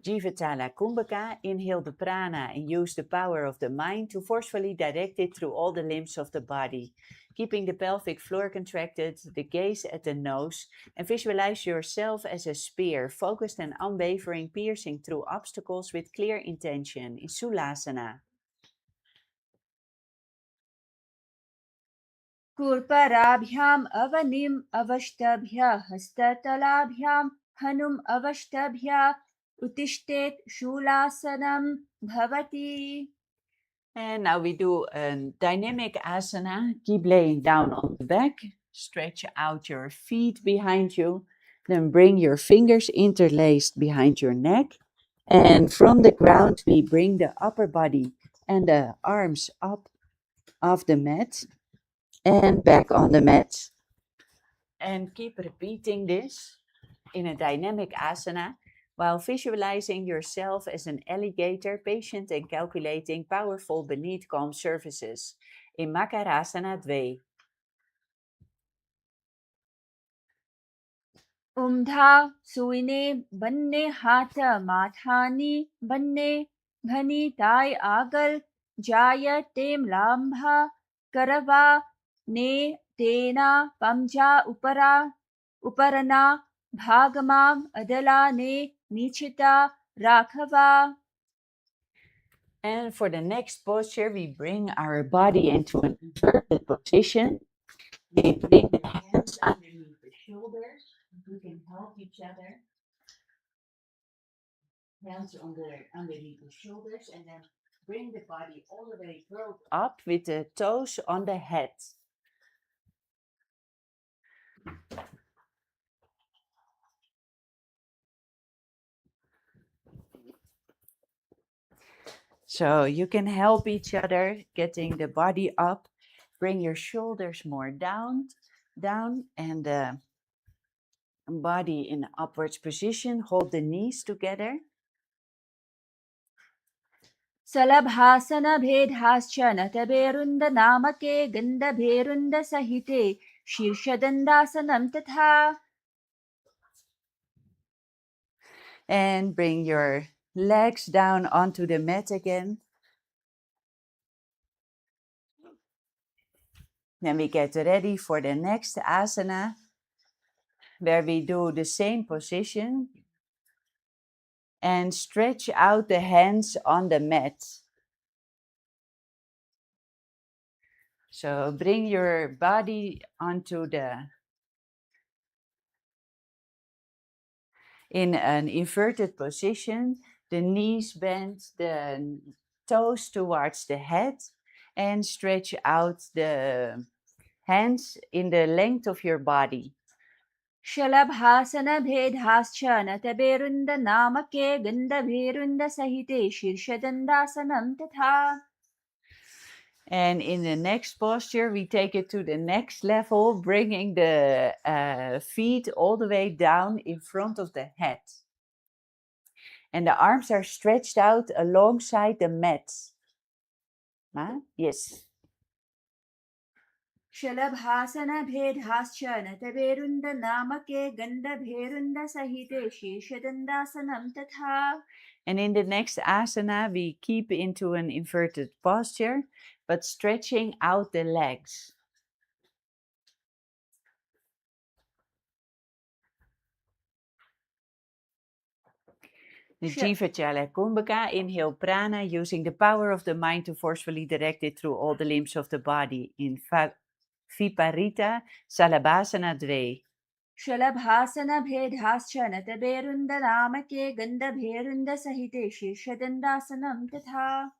Jivatala Kumbhaka, inhale the prana and use the power of the mind to forcefully direct it through all the limbs of the body. Keeping the pelvic floor contracted, the gaze at the nose, and visualize yourself as a spear, focused and unwavering, piercing through obstacles with clear intention in Sulasana. कूर्पराभ्याम अवनिम अवष्टभ्य हस्ततलाभ्याम हनुम अवष्टभ्य उत्तिष्ठेत शूलासनम भवति. And now we do a dynamic asana. Keep laying down on the back. Stretch out your feet behind you. Then bring your fingers interlaced behind your neck. And from the ground, we bring the upper body and the arms up off the mat and back on the mat. And keep repeating this in a dynamic asana while visualizing yourself as an alligator, patient and calculating, powerful beneath calm surfaces in Makarasana 2. उम्धा सुइने बन्ने हाथ माथानी बन्ने भनी ताय आगल जाय तेम लांभा करवा ने तेना पमजा उपरा उपरना भागमाम अदला ने नीचिता राघवा. And for the next posture, we bring our body into an inverted position. We bring the hands underneath the shoulders. We can help each other. Hands underneath the shoulders, and then bring the body all the way curled up with the toes on the head. So you can help each other getting the body up. Bring your shoulders more down, and the body in upwards position. Hold the knees together. सलभासन भेदाश्च नतभेरुन्द नामके गन्धभेरुन्द सहिते शीर्षदन्दासनं तथा. And bring your legs down onto the mat again. Then we get ready for the next asana, where we do the same position and stretch out the hands on the mat. So bring your body onto in an inverted position, the knees bend, the toes towards the head, and stretch out the hands in the length of your body. शलभासन भेदाश्च नतभेरुन्द नामके गन्धभेरुन्द सहिते शीर्षदन्दासनं तथा. And in the next posture, we take it to the next level, bringing the feet all the way down in front of the head. And the arms are stretched out alongside the mat. Huh? Yes. शलभासनभेदाश्च नतभेरुन्दनामके गन्धभेरुन्दसहिते शीर्षदण्डासनं तथा. And in the next asana, we keep into an inverted posture, but stretching out the legs. The Jiva Chala Kumbhaka, inhale prana using the power of the mind to forcefully direct it through all the limbs of the body. In Viparita Salabhasana 2. शलभासनभेदाश्च नतभेरुन्दनामके गन्धभेरुन्दसहिते शीर्षदण्डासनं तथा.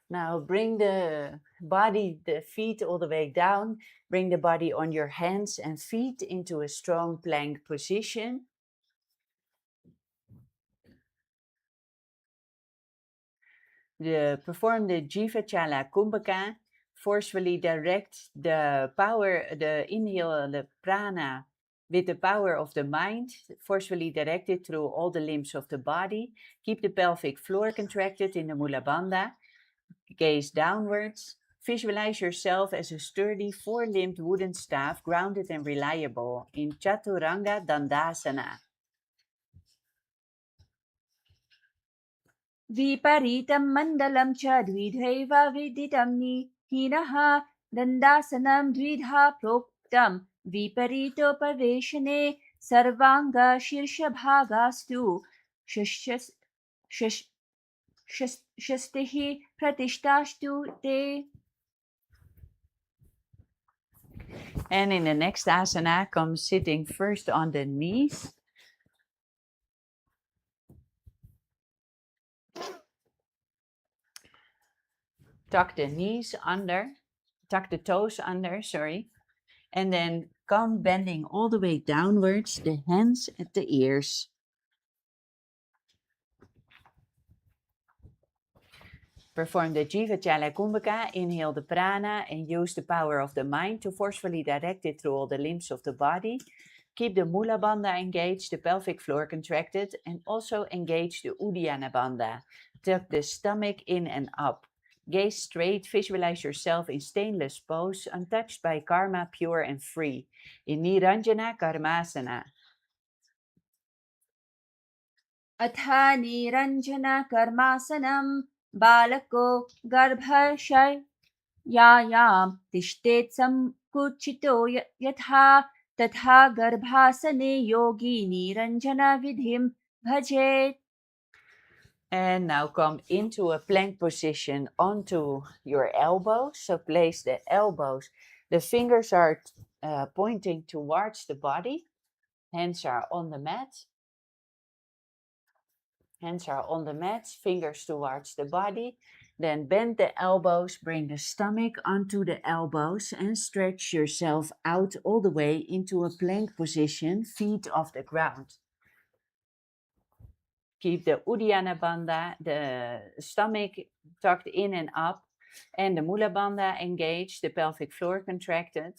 Now bring the body, the feet all the way down. Bring the body on your hands and feet into a strong plank position. Perform the Jiva Chala Kumbhaka. Forcefully direct the power, the inhale, the prana, with the power of the mind. Forcefully direct it through all the limbs of the body. Keep the pelvic floor contracted in the Mula Bandha. Gaze downwards. Visualize yourself as a sturdy four-limbed wooden staff, grounded and reliable, in Chaturanga Dandasana. विपरीतं मण्डलं च द्विधैव विदितं हीनः दण्डासनं द्विधा प्रोक्तं विपरीतोपवेशने सर्वाङ्गशीर्षभागास्तु षष्टिः प्रतिष्ठास्तु ते. And in the next asana, come sitting first on the knees. Tuck the knees under, tuck the toes under, sorry. And then come bending all the way downwards, the hands at the ears. Perform the Jiva Chala Kumbhaka, inhale the prana and use the power of the mind to forcefully direct it through all the limbs of the body. Keep the Mula Bandha engaged, the pelvic floor contracted, and also engage the Uddiyana Bandha. Tuck the stomach in and up. Gaze straight, visualize yourself in stainless pose, untouched by karma, pure and free. In Niranjana Karmasana. अथ निरञ्जनकर्मासनं बालको गर्भशय्यायां तिष्ठेत् संकुचितो यथा तथा गर्भासने योगी निरञ्जनविधिं भजेत्. And now come into a plank position onto your elbows. So place the elbows. The fingers are pointing towards the body. Hands are on the mat. Hands are on the mat, fingers towards the body. Then bend the elbows, bring the stomach onto the elbows and stretch yourself out all the way into a plank position, feet off the ground. Keep the Uddiyana Bandha, the stomach tucked in and up, and the Mula Bandha engaged, the pelvic floor contracted.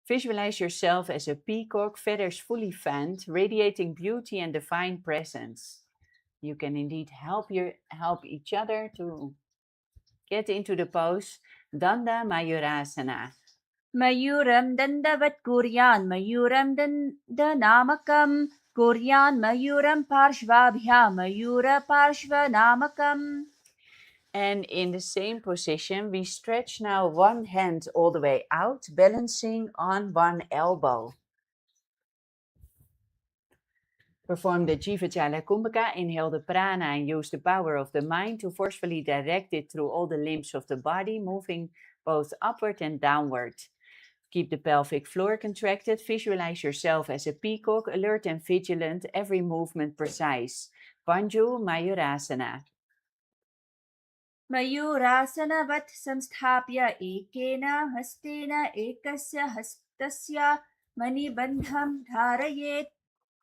Visualize yourself as a peacock, feathers fully fanned, radiating beauty and divine presence. You can indeed help each other to get into the pose Danda Mayurasana. मयूरं दण्डवत् कुर्यान् मयूरं दण्डनामकं कुर्यान् मयूरं पार्श्वाभ्यां मयूरपार्श्वनामकम्. And in the same position, we stretch now one hand all the way out, balancing on one elbow. Perform the Jiva Chala Kumbhaka, inhale the prana and use the power of the mind to forcefully direct it through all the limbs of the body, moving both upward and downward. Keep the pelvic floor contracted, visualize yourself as a peacock, alert and vigilant, every movement precise. Panju Mayurasana. मयूरासनवत् संस्थाप्य एकेन हस्तेन एकस्य हस्तस्य मणिबन्धं धारयेत्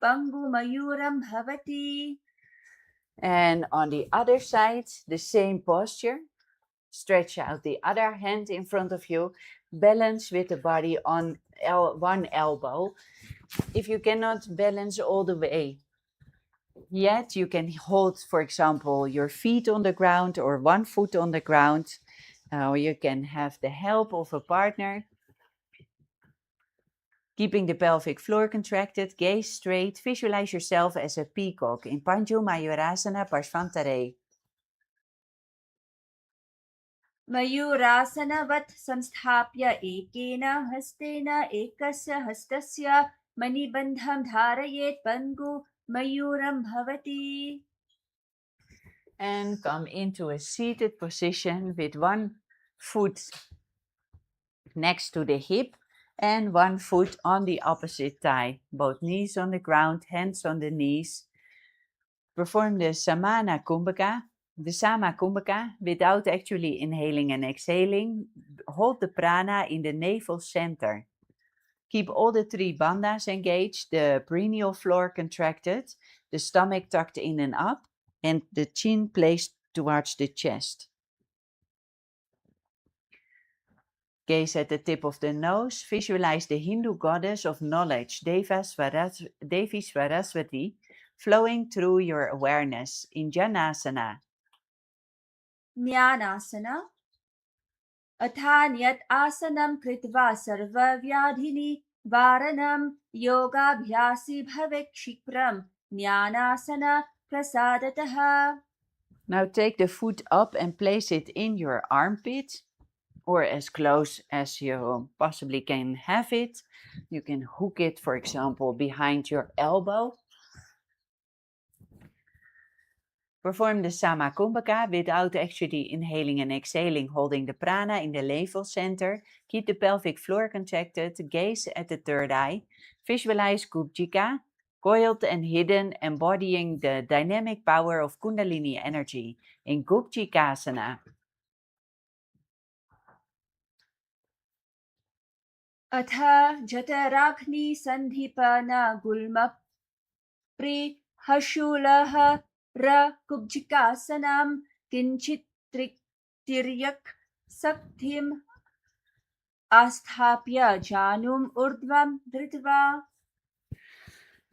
पङ्गुमयूरं भवति. And on the other side, the same posture. Stretch out the other hand in front of you. Balance with the body on one elbow. If you cannot balance all the way yet, you can hold, for example, your feet on the ground or one foot on the ground, or you can have the help of a partner. Keeping the pelvic floor contracted, gaze straight, visualize yourself as a peacock in Panju Mayurasana Parshvantare. मयूरासनवत् संस्थाप्य एकेन हस्तेन एकस्य हस्तस्य मणिबन्धं धारयेत् पङ्गु मयूरं भवति. And come into a seated position with one foot next to the hip and one foot on the opposite thigh. Both knees on the ground, hands on the knees. Perform the Samana Kumbhaka, the Sama Kumbhaka, without actually inhaling and exhaling. Hold the prana in the navel center. Keep all the three bandhas engaged, the perineal floor contracted, the stomach tucked in and up, and the chin placed towards the chest. Gaze at the tip of the nose. Visualize the Hindu goddess of knowledge, Devi Saraswati, flowing through your awareness in Janasana. ज्ञानासन अथान्यत् आसनं कृत्वा सर्वव्याधिनि वारणं योगाभ्यासी भवेत् क्षिप्रं ज्ञानासन प्रसादतः. Now take the foot up and place it in your armpit, or as close as you possibly can have it. You can hook it, for example, behind your elbow. Perform the Sama Kumbhaka without actually inhaling and exhaling, holding the prana in the navel center. Keep the pelvic floor contracted, gaze at the third eye. Visualize Kubjika, coiled and hidden, embodying the dynamic power of Kundalini energy in Kubjikasana. अथ जठराग्नि सन्धिपन गुल्म प्रिहशूलः कुब्जिकासनं किञ्चित् तिर्यक् शक्तिम् आस्थाप्य जानुम् ऊर्ध्वं धृत्वा.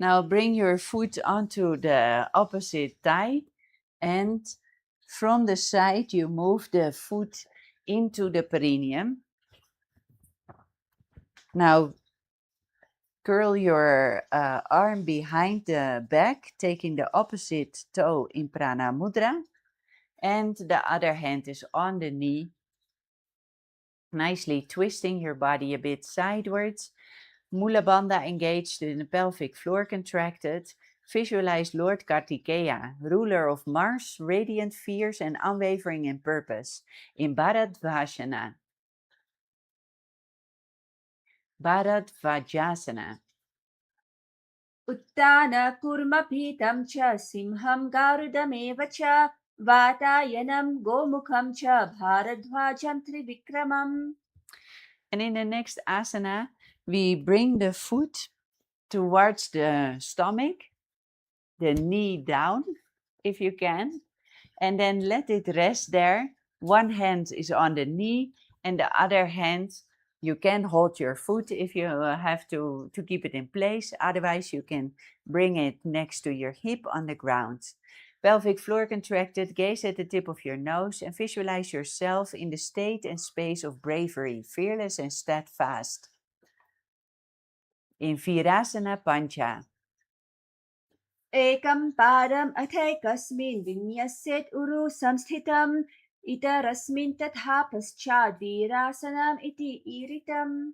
Now bring your foot onto the opposite thigh, and from the side you move the foot into the perineum. Now curl your arm behind the back, taking the opposite toe in Prana Mudra, and the other hand is on the knee, nicely twisting your body a bit sideways. Mula Bandha engaged in the pelvic floor contracted. Visualize Lord Kartikeya, ruler of Mars, radiant, fierce, and unwavering in purpose, in Bharadvajasana. Bharadvajasana. उत्तान कूर्मपीतं च सिंहं गारुडमेव च वातायनं गोमुखं च भारद्वाजं त्रिविक्रमम्. And in the next asana, we bring the foot towards the stomach, the knee down, if you can, and then let it rest there. One hand is on the knee, and the other hand, you can hold your foot if you have to keep it in place. Otherwise, you can bring it next to your hip on the ground. Pelvic floor contracted, gaze at the tip of your nose, and visualize yourself in the state and space of bravery, fearless and steadfast. In Virasana Pancha. एकं पादम् अथैकस्मिन् विन्यस्येत् उरु संस्थितम् इतरस्मिन् तथा पश्चात् वीरासनम् इति ईरितम्.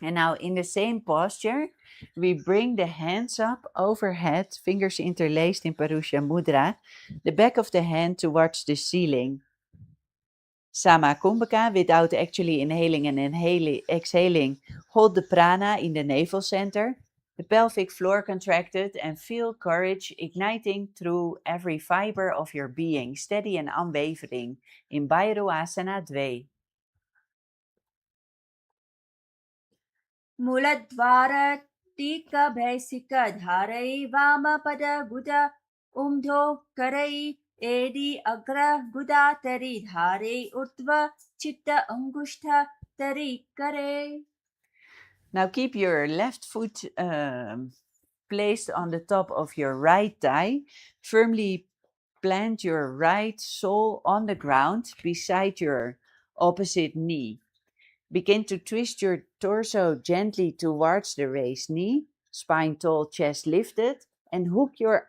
And now in the same posture, we bring the hands up overhead, fingers interlaced in Parusha Mudra, the back of the hand towards the ceiling. Sama Kumbhaka, without actually inhaling and exhaling, hold the prana in the navel center, the pelvic floor contracted, and feel courage igniting through every fiber of your being, steady and unwavering, in Bhairuvasana 2. मूलद्वारटीकभैसिकधारै वामपदगुद ऊर्ध्वकरै AD अग्र गुदातरी धारे ऊर्ध्व चित्त अंगुष्ठ तरी करे. Now keep your left foot placed on the top of your right thigh. Firmly plant your right sole on the ground beside your opposite knee. Begin to twist your torso gently towards the raised knee, spine tall, chest lifted, and hook your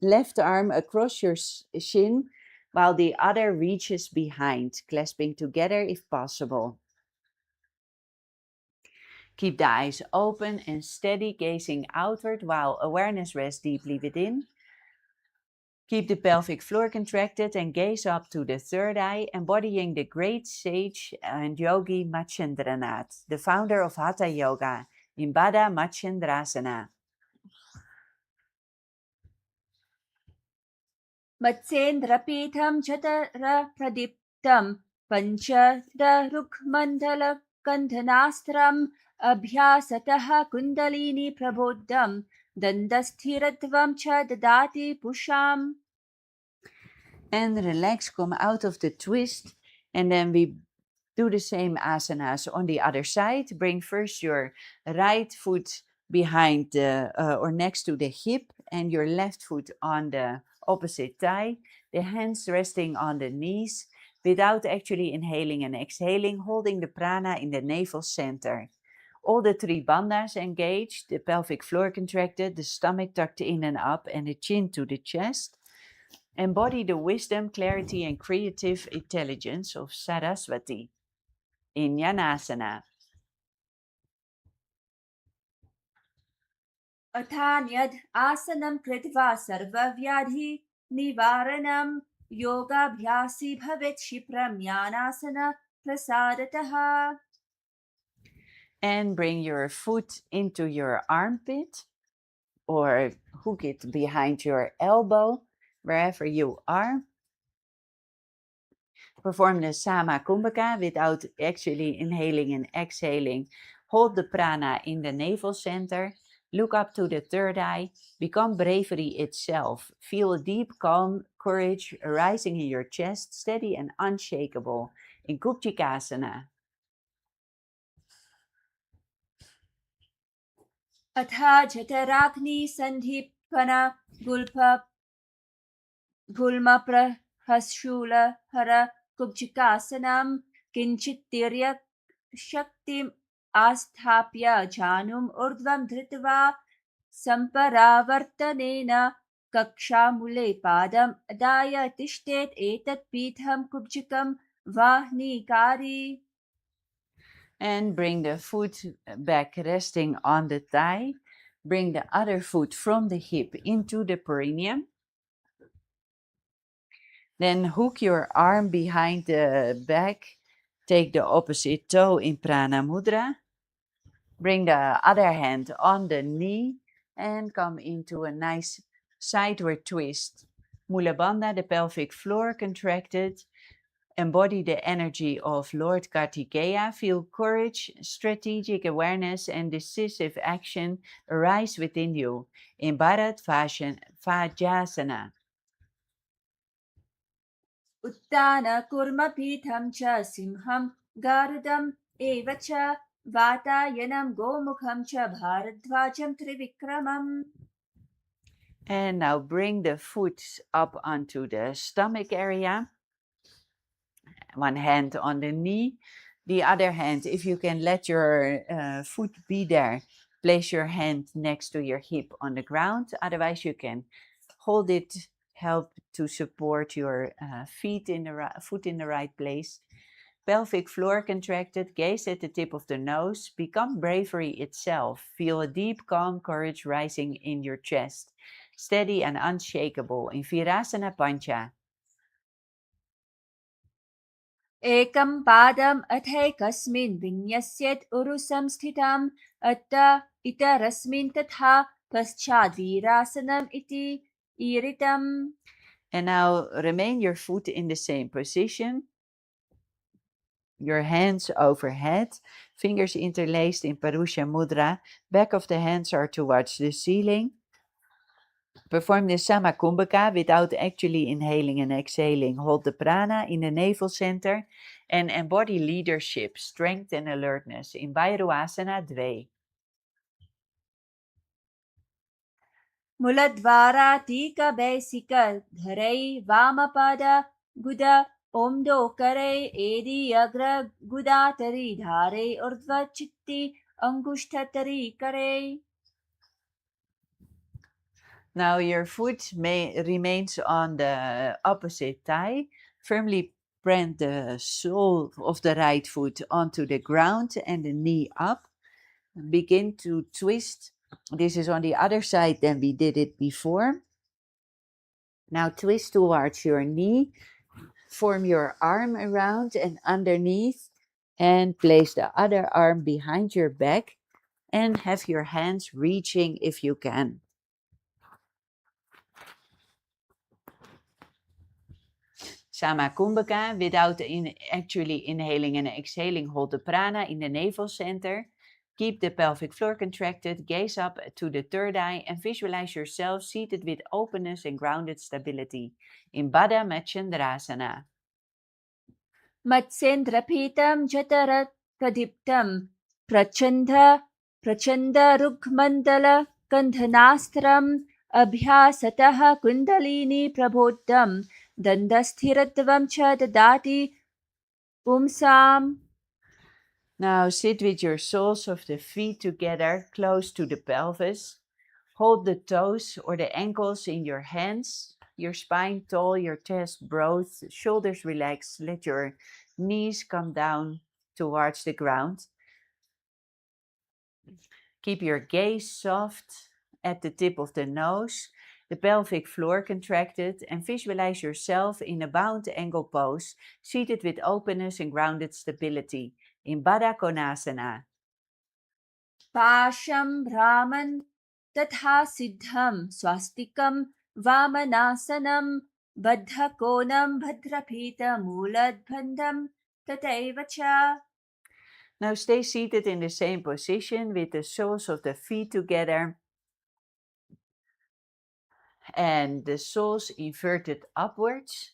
left arm across your shin while the other reaches behind, clasping together if possible. Keep the eyes open and steady, gazing outward while awareness rests deeply within. Keep the pelvic floor contracted and gaze up to the third eye, embodying the great sage and yogi Matsyendranath, the founder of Hatha Yoga, in Baddha Matsyendrasana. मत्स्येन्द्रपीठं चतरप्रदीप्तं पञ्चदरुक्मण्डलकन्धनास्त्रम् अभ्यासतः kundalini प्रबोद्धं दन्तस्थिरत्वं च ददाति पुषाम्. And relax, come out of the twist, and then we do the same asanas on the other side. Bring first your right foot behind or next to the hip and your left foot on the opposite thigh. The hands resting on the knees without actually inhaling and exhaling, holding the prana in the navel center. All the three bandhas engaged, the pelvic floor contracted, the stomach tucked in and up, and the chin to the chest. Embody the wisdom, clarity, and creative intelligence of Saraswati. Inyanasana. अथान्यद् आसनं कृत्वा सर्वव्याधि निवारणं योगाभ्यासी भवेत् क्षिप्रं ज्ञानासन प्रसादतः. And bring your foot into your armpit or hook it behind your elbow, wherever you are. Perform the Sama Kumbhaka without actually inhaling and exhaling. Hold the prana in the navel center. Look up to the third eye. Become bravery itself. Feel a deep calm, courage rising in your chest, steady and unshakable. In Kupchikasana. अथा जठराग्नि सन्धिपन Gulf गुल्मप्रहशूलहर कुब्जिकासनं किञ्चित्तिर्यक् शक्तिम् आस्थाप्य जानुम् ऊर्ध्वं धृत्वा सम्परावर्तनेन कक्षामूले पादम् अदाय तिष्ठेत् एतत् पीठं कुब्जिकं वाह्निकारी. And bring the foot back resting on the thigh. Bring the other foot from the hip into the perineum. Then hook your arm behind the back. Take the opposite toe in Prana Mudra. Bring the other hand on the knee and come into a nice sideward twist. Mula Bandha, the pelvic floor contracted. Embody the energy of Lord Kartikeya. Feel courage, strategic awareness, and decisive action arise within you in Bharat Vajrasana. उत्तानकूर्मपीठं च सिंहं गारुदम् एव च वातायनं गोमुखं च भारद्वाजं त्रिविक्रमम्. And now bring the foot up onto the stomach area. One hand on the knee. The other hand, if you can let your foot be there, place your hand next to your hip on the ground. Otherwise, you can hold it, help to support your foot in the right place. Pelvic floor contracted, gaze at the tip of the nose. Become bravery itself. Feel a deep, calm courage rising in your chest. Steady and unshakable in Virasana Pancha. एकं पादम् अथैकस्मिन् विन्यस्येत् उरुसं स्थितम् अत इतरस्मिन् तथा पश्चाद्वीरासनम् इति ईरितम्. And now remain your foot in the same position. Your hands overhead, fingers interlaced in Parusha Mudra. Back of the hands are towards the ceiling. Perform the Samakumbhaka without actually inhaling and exhaling. Hold the prana in the navel center and embody leadership, strength and alertness in Bhairuvasana 2. मूलद्वारातीक basic धरै वामपद गुद ओम्दो करे एदि अग्र गुदातरी धारे ऊर्ध्व चित्ति अंगुष्ठतरी करे. Now your foot remains on the opposite thigh. Firmly plant the sole of the right foot onto the ground and the knee up. Begin to twist. This is on the other side than we did it before. Now twist towards your knee. Form your arm around and underneath and place the other arm behind your back and have your hands reaching if you can. Samakumbhaka, without actually inhaling and exhaling, hold the prana in the navel center. Keep the pelvic floor contracted, gaze up to the third eye, and visualize yourself seated with openness and grounded stability in Baddha Matsyendrasana. मत्स्येन्द्रपीतं जठरत् प्रदीप्तं प्रचण्ड रुग्मण्डलकन्धनास्त्रम् अभ्यासतः कुण्डलिनी प्रबोद्धं दण्डस्थिरत्वं च ददाति पुंसाम्. Now sit with your soles of the feet together, close to the pelvis. Hold the toes or the ankles in your hands. Your spine tall, your chest broad, shoulders relaxed. Let your knees come down towards the ground. Keep your gaze soft at the tip of the nose, the pelvic floor contracted, and visualize yourself in a bound angle pose, seated with openness and grounded stability in Baddha Konasana. पाशं भ्रामन् तथा सिद्धं स्वास्तिकं वामनासनं बद्धकोनं भद्रपीठमूलद्बन्धं तथैव च. Now stay seated in the same position with the soles of the feet together and the soles inverted upwards.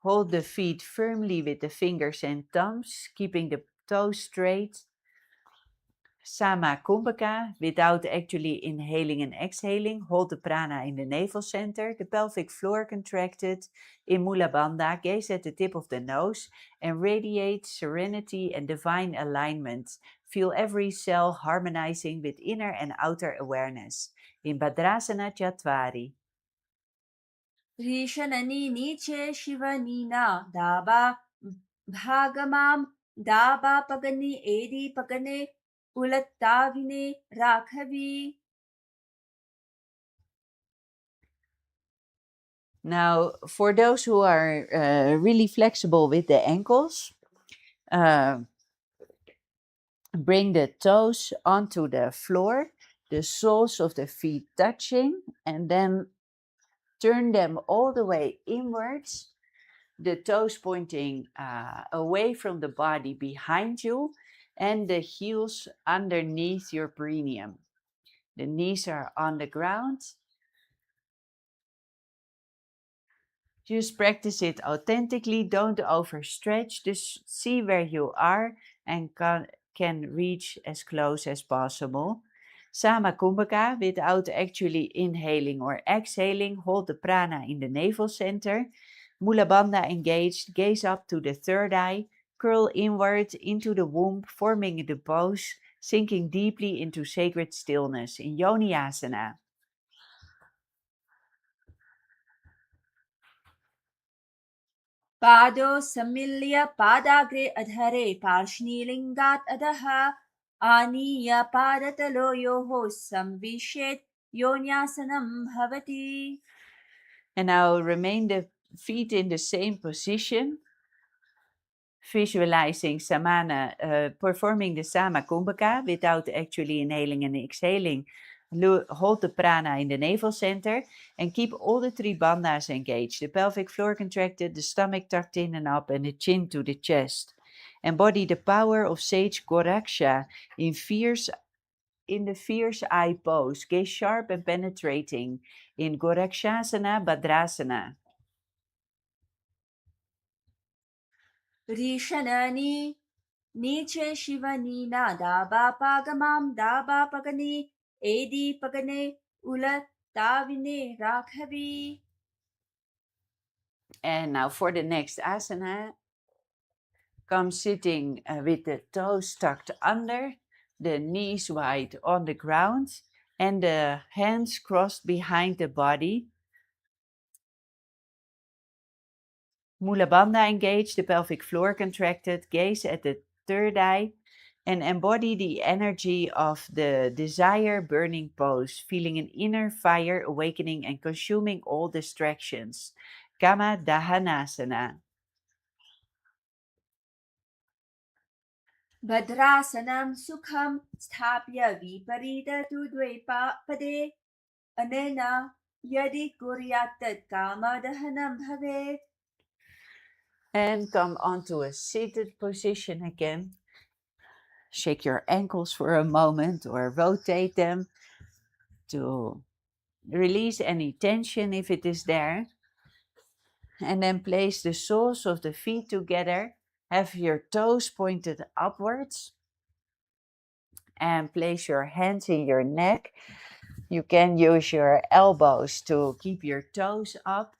Hold the feet firmly with the fingers and thumbs, keeping the toes straight. Samakumbhaka, without actually inhaling and exhaling, hold the prana in the navel center, the pelvic floor contracted. In Mula Bandha, gaze at the tip of the nose and radiate serenity and divine alignment. Feel every cell harmonizing with inner and outer awareness. In Bhadrasana Chatvari. रीशननी नीचे शिवनीना दाबा भागमाम दाबा पगनी एदी पगने उलत्ताविने Raghavi. Now, for those who are really flexible with the ankles, bring the toes onto the floor, the soles of the feet touching, and then turn them all the way inwards, the toes pointing away from the body behind you, and the heels underneath your perineum. The knees are on the ground. Just practice it authentically. Don't overstretch. Just see where you are and can reach as close as possible. Samakumbhaka, without actually inhaling or exhaling, hold the prana in the navel center. Mula Bandha engaged, gaze up to the third eye, curl inward into the womb, forming the pose, sinking deeply into sacred stillness in Yoni Asana. पादो सम्मिल्य पादाग्रे अधरे पार्ष्णीलिङ्गात् अधः आनीय पादतलोयोः संविशेत् योन्यासनं भवति. And now remain the feet in the same position, visualizing samana, performing the Samakumbhaka without actually inhaling and exhaling. Hold the prana in the navel center and keep all the three bandhas engaged. The pelvic floor contracted, the stomach tucked in and up, and the chin to the chest. Embody the power of sage Goraksha in fierce in the fierce eye pose. Gaze sharp and penetrating in Gorakshasana, Bhadrasana. Rishanani, Niche Shivani na Daba Pagamam Daba Pagani, Edi Pagane, Ula Tavine Rakhavi. And now for the next asana, come sitting with the toes tucked under, the knees wide on the ground, and the hands crossed behind the body. Mula Bandha engaged, the pelvic floor contracted, gaze at the third eye, and embody the energy of the desire burning pose, feeling an inner fire awakening and consuming all distractions. Kama Dahanasana. Bhadrasanam Sukham Sthapya Viparita Pade Anena Yadi Kuryatat Kama Dahanam Bhavet. And come onto a seated position again. Shake your ankles for a moment or rotate them to release any tension if it is there. And then place the soles of the feet together. Have your toes pointed upwards. And place your hands in your neck. You can use your elbows to keep your toes up.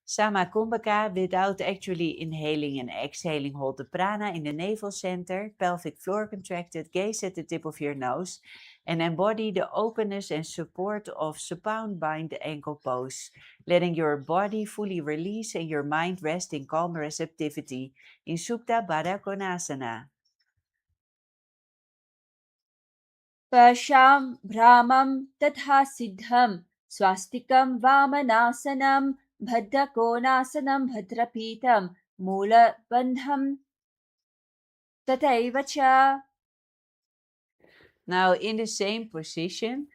Samakumbhaka, without actually inhaling and exhaling, hold the prana in the navel center, pelvic floor contracted, gaze at the tip of your nose, and embody the openness and support of supine bind ankle pose, letting your body fully release and your mind rest in calm receptivity in Supta Baddha Konasana. Pasham Brahmam Tatha Siddham Swastikam Vamanasanam Bhadrakonasanam Bhadrapitam Mula Bandham Tataivacha. Now, in the same position,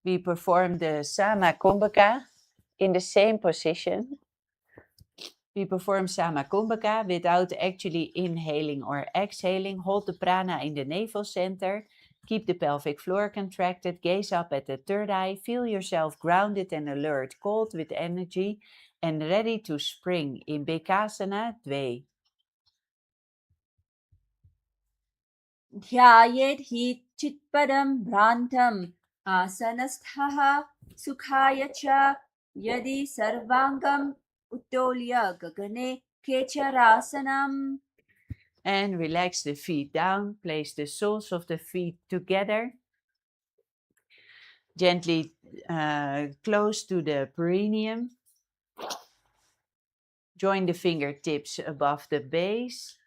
we perform the Samakumbhaka. In the same position, we perform Samakumbhaka without actually inhaling or exhaling. Hold the prana in the navel center. Keep the pelvic floor contracted. Gaze up at the third eye. Feel yourself grounded and alert, cold with energy, and ready to spring in Bekasana Dve. Dhyayet hi chitpadam bhrantam asanasthaha sukhaya cha yadi sarvangam uttolya gagane kecharasanam. And relax the feet down. Place the soles of the feet together. Gently close to the perineum. Join the fingertips above the base.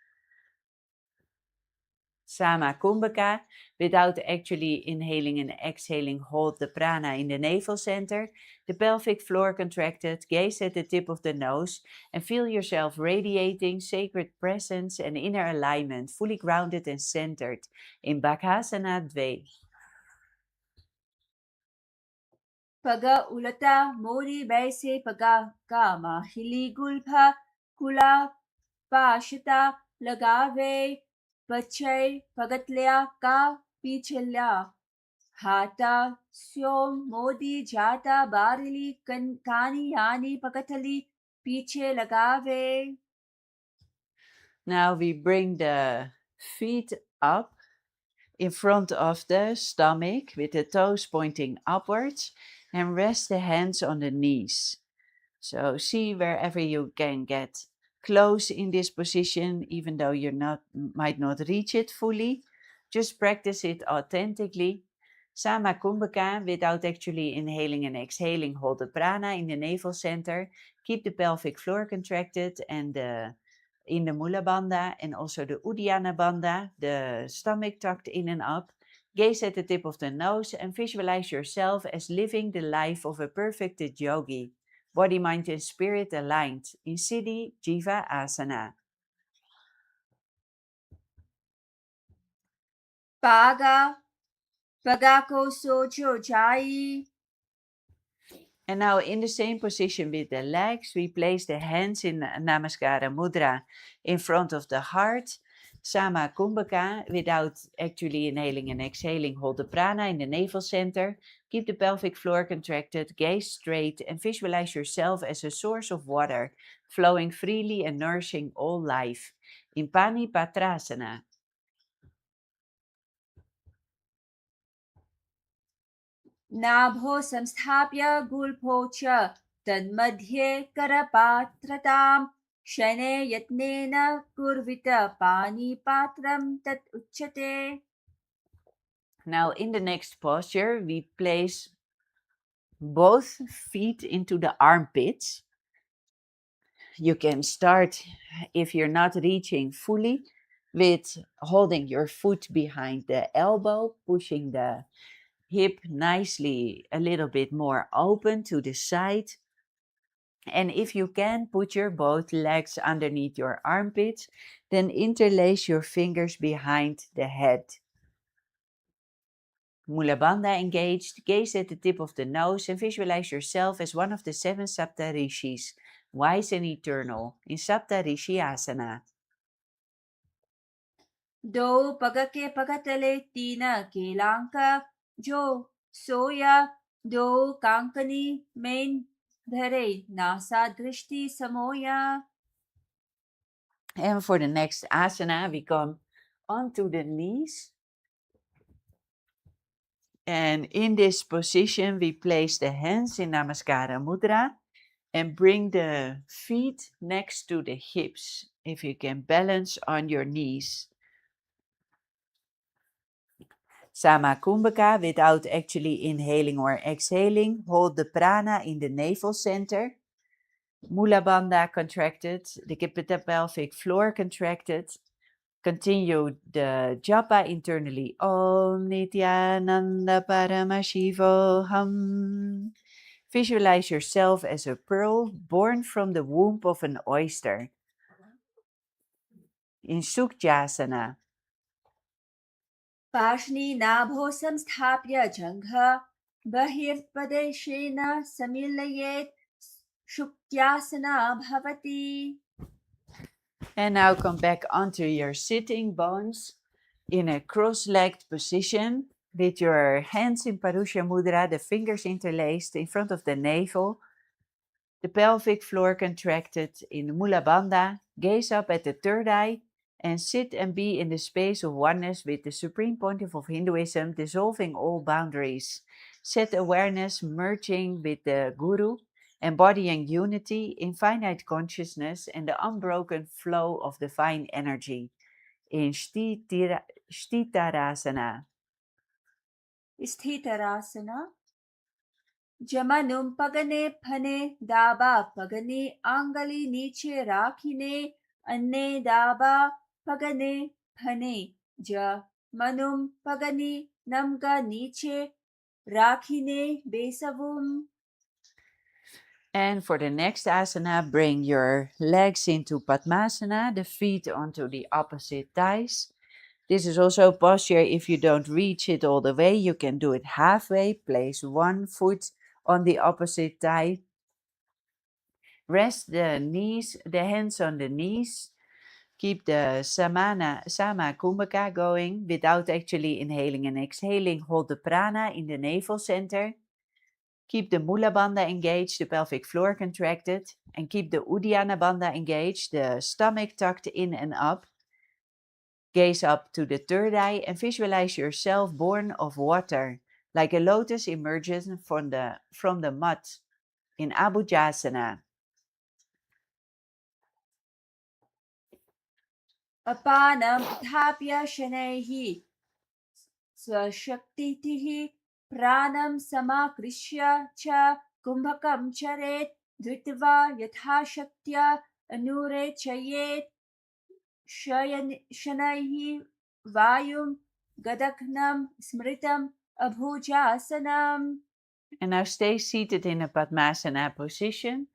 Samakumbhaka, without actually inhaling and exhaling, hold the prana in the navel center, the pelvic floor contracted, gaze at the tip of the nose, and feel yourself radiating sacred presence and inner alignment, fully grounded and centered in Bakhasana Dve. Paga ulata mori baise paga kama hili gulpa kula pashita lagave pachai pagatlia ka pichelya hata syom modi jata barili kani yani pakatali piche lagave. Now we bring the feet up in front of the stomach with the toes pointing upwards and rest the hands on the knees. So see wherever you can get close in this position, even though you might not reach it fully. Just practice it authentically. Samakumbhaka, without actually inhaling and exhaling, hold the prana in the navel center. Keep the pelvic floor contracted and in the Mula Bandha and also the Uddiyana Bandha, the stomach tucked in and up. Gaze at the tip of the nose and visualize yourself as living the life of a perfected yogi. Body, mind, and spirit aligned in Siddhi Jiva Asana. Paga pagako socho jai. And now in the same position with the legs, we place the hands in Namaskara Mudra in front of the heart. Sama Kumbhaka, without actually inhaling and exhaling, hold the prana in the navel center. Keep the pelvic floor contracted, gaze straight, and visualize yourself as a source of water, flowing freely and nourishing all life. In Pani Patrasana. नाभो संस्थाप्य गुल्फो च तन्मध्ये करपात्रतां शने यत्नेन कुर्वित पाणिपात्रं तत् उच्यते. Now, in the next posture, we place both feet into the armpits. You can start, if you're not reaching fully, with holding your foot behind the elbow, pushing the hip nicely a little bit more open to the side. And if you can, put your both legs underneath your armpits, then interlace your fingers behind the head. Mula Bandha engaged, gaze at the tip of the nose and visualize yourself as one of the 7 Sapta Rishis, wise and eternal, in Sapta Rishi Asana. दो पग के पगतले तीन केलांक जो सोया दो कांकनी में धरे NASA दृष्टि समोया. And for the next asana, we come onto the knees. And in this position, we place the hands in Namaskara Mudra and bring the feet next to the hips, if you can balance on your knees. Sama Kumbhaka, without actually inhaling or exhaling, hold the prana in the navel center. Mula Bandha contracted, the Kapita pelvic floor contracted. Continue the japa internally. Om Nithyananda Paramashivoham. Visualize yourself as a pearl born from the womb of an oyster. In Sukhjasana. पार्ष्णी नाभो संस्थाप्य जङ्घ बहिर्पदेशेन समीलयेत् शुक्त्यासना भवति. And now come back onto your sitting bones in a cross-legged position with your hands in Parusha Mudra, the fingers interlaced in front of the navel, the pelvic floor contracted in Mula Bandha. Gaze up at the third eye and sit and be in the space of oneness with the supreme pontiff of Hinduism, dissolving all boundaries. Set awareness merging with the Guru, embodying unity, infinite consciousness, and the unbroken flow of divine energy. In Shtitarasana. स्थितरासना जमनुम पगने फने दाबा पगने आंगली नीचे राखीने अन्ने दाबा पगने फने जमनुम पगनी नमगा नीचे राखीने बेसवुम. And for the next asana, bring your legs into Padmasana, the feet onto the opposite thighs. This is also a posture. If you don't reach it all the way, you can do it halfway. Place one foot on the opposite thigh. Rest the knees, the hands on the knees. Keep the Sama Kumbhaka going without actually inhaling and exhaling. Hold the prana in the navel center. Keep the Mula Bandha engaged, the pelvic floor contracted. And keep the Uddiyana Bandha engaged, the stomach tucked in and up. Gaze up to the third eye and visualize yourself born of water, like a lotus emerges from the mud in Abujasana. अपानम उत्थाप्य शनैः स्वशक्तिः प्राणं समाकृष्य च कुम्भकं चरेत् धृत्वा यथाशक्त्या अनुरेचयेत् शनैः वायुं गदघ्नं स्मृतम् अभुजासनम्. And now stay seated in a Padmasana position.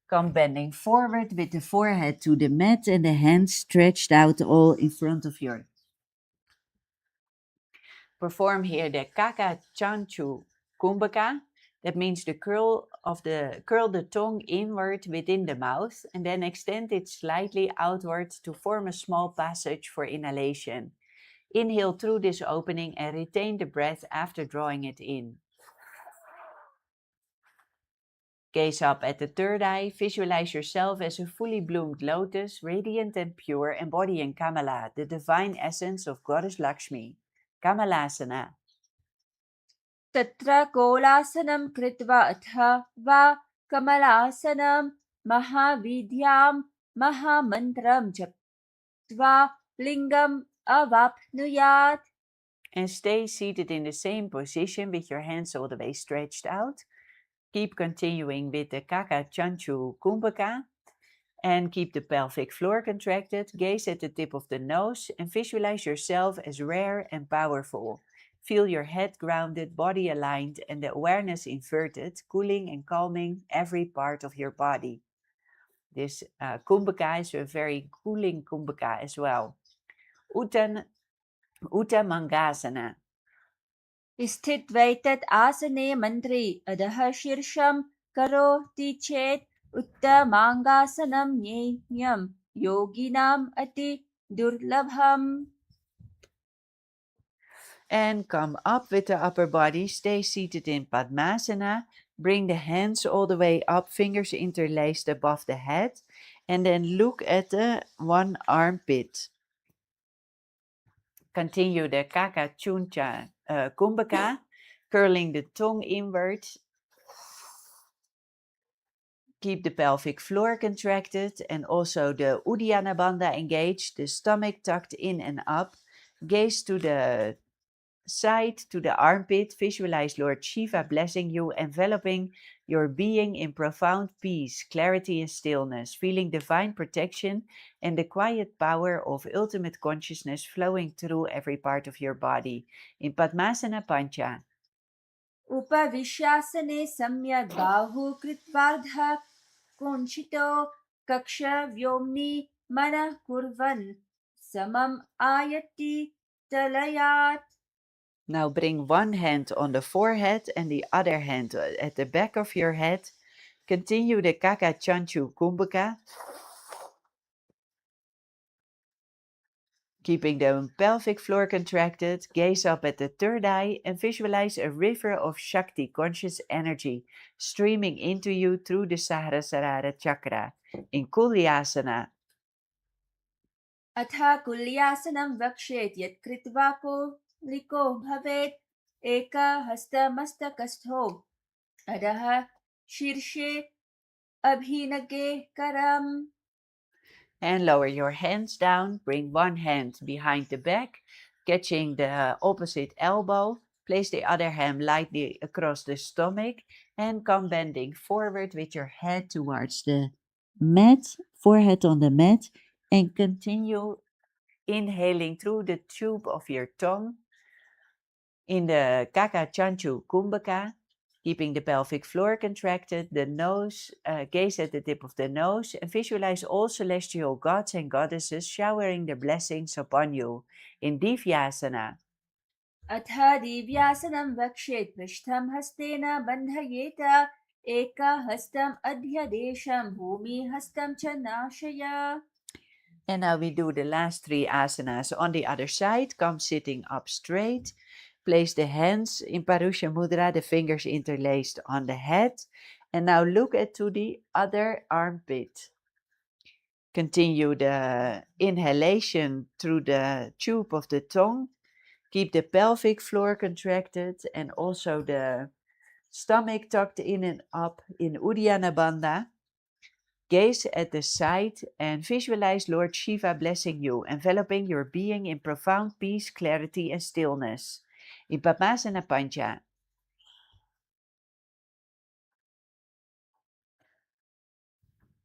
Come bending forward with the forehead to the mat and the hands stretched out all in front of you. Perform here the Kaka Chanchu Kumbhaka, That means curl the tongue inward within the mouth and then extend it slightly outward to form a small passage for inhalation. Inhale through this opening and retain the breath after drawing it in. Gaze up at the third eye, visualize yourself as a fully bloomed lotus, radiant and pure, embodying Kamala, the divine essence of Goddess Lakshmi. Kamalasana. तत्र कोलासनं कृत्वा अथ वा कमलासनं महाविद्यां महामन्त्रं जप्त्वा लिङ्गम् अवाप्नुयात्. And stay seated in the same position with your hands all the way stretched out. Keep continuing with the Kaka Chanchu Kumbhaka. And keep the pelvic floor contracted. Gaze at the tip of the nose and visualize yourself as rare and powerful. Feel your head grounded, body aligned, and the awareness inverted, cooling and calming every part of your body. This kumbhaka is a very cooling kumbhaka as well. Uttanangasana. स्थित्वैतत् आसने मन्त्री अधः शीर्षं करोति चेत् उत्तमाङ्गासनं ज्ञेयं योगिनाम् अति दुर्लभम्. And come up with the upper body. Stay seated in Padmasana. Bring the hands all the way up, fingers interlaced above the head. And then look at the one armpit. Continue the Kaka Chuncha Kumbhaka, curling the tongue inward. Keep the pelvic floor contracted and also the Uddiyana Bandha engaged, the stomach tucked in and up. Gaze to the side, to the armpit. Visualize Lord Shiva blessing you, enveloping your being in profound peace, clarity, and stillness, feeling divine protection and the quiet power of ultimate consciousness flowing through every part of your body. In Padmasana Pancha. उपविश्यासने सम्यग् बाहु कृत्वार्धः कुञ्चितो कक्षव्योम्नि मनः कुर्वन् समम् Ayati तलयात्. Now bring one hand on the forehead and the other hand at the back of your head. Continue the Kaka Chanchu Kumbhaka. Keeping the pelvic floor contracted, gaze up at the third eye and visualize a river of Shakti conscious energy streaming into you through the Sahasrara chakra. In Kulyasana. अथ कुल्यासनं वक्ष्येत् यत् कृत्वा कोलिको भवेत् एकहस्तमस्तकस्थो अधः शीर्षे अभिनगे करम्. And lower your hands down. Bring one hand behind the back, catching the opposite elbow. Place the other hand lightly across the stomach and come bending forward with your head towards the mat, forehead on the mat, and continue inhaling through the tube of your tongue in the Kaka Chanchu Kumbhaka. Keeping the pelvic floor contracted, the nose, gaze at the tip of the nose, and visualize all celestial gods and goddesses showering their blessings upon you. In Divyasana. अथ दिव्यासनं वक्ष्येत् पृष्ठं हस्तेन बन्धयेत एकहस्तम् अध्यदेशं भूमिहस्तं च नाशय. And now we do the last three asanas on the other side. Come sitting up straight. Place the hands in Parusha Mudra, the fingers interlaced on the head. And now look to the other armpit. Continue the inhalation through the tube of the tongue. Keep the pelvic floor contracted and also the stomach tucked in and up in Uddiyana Bandha. Gaze at the side and visualize Lord Shiva blessing you, enveloping your being in profound peace, clarity, and stillness. In Padmasana Pancha.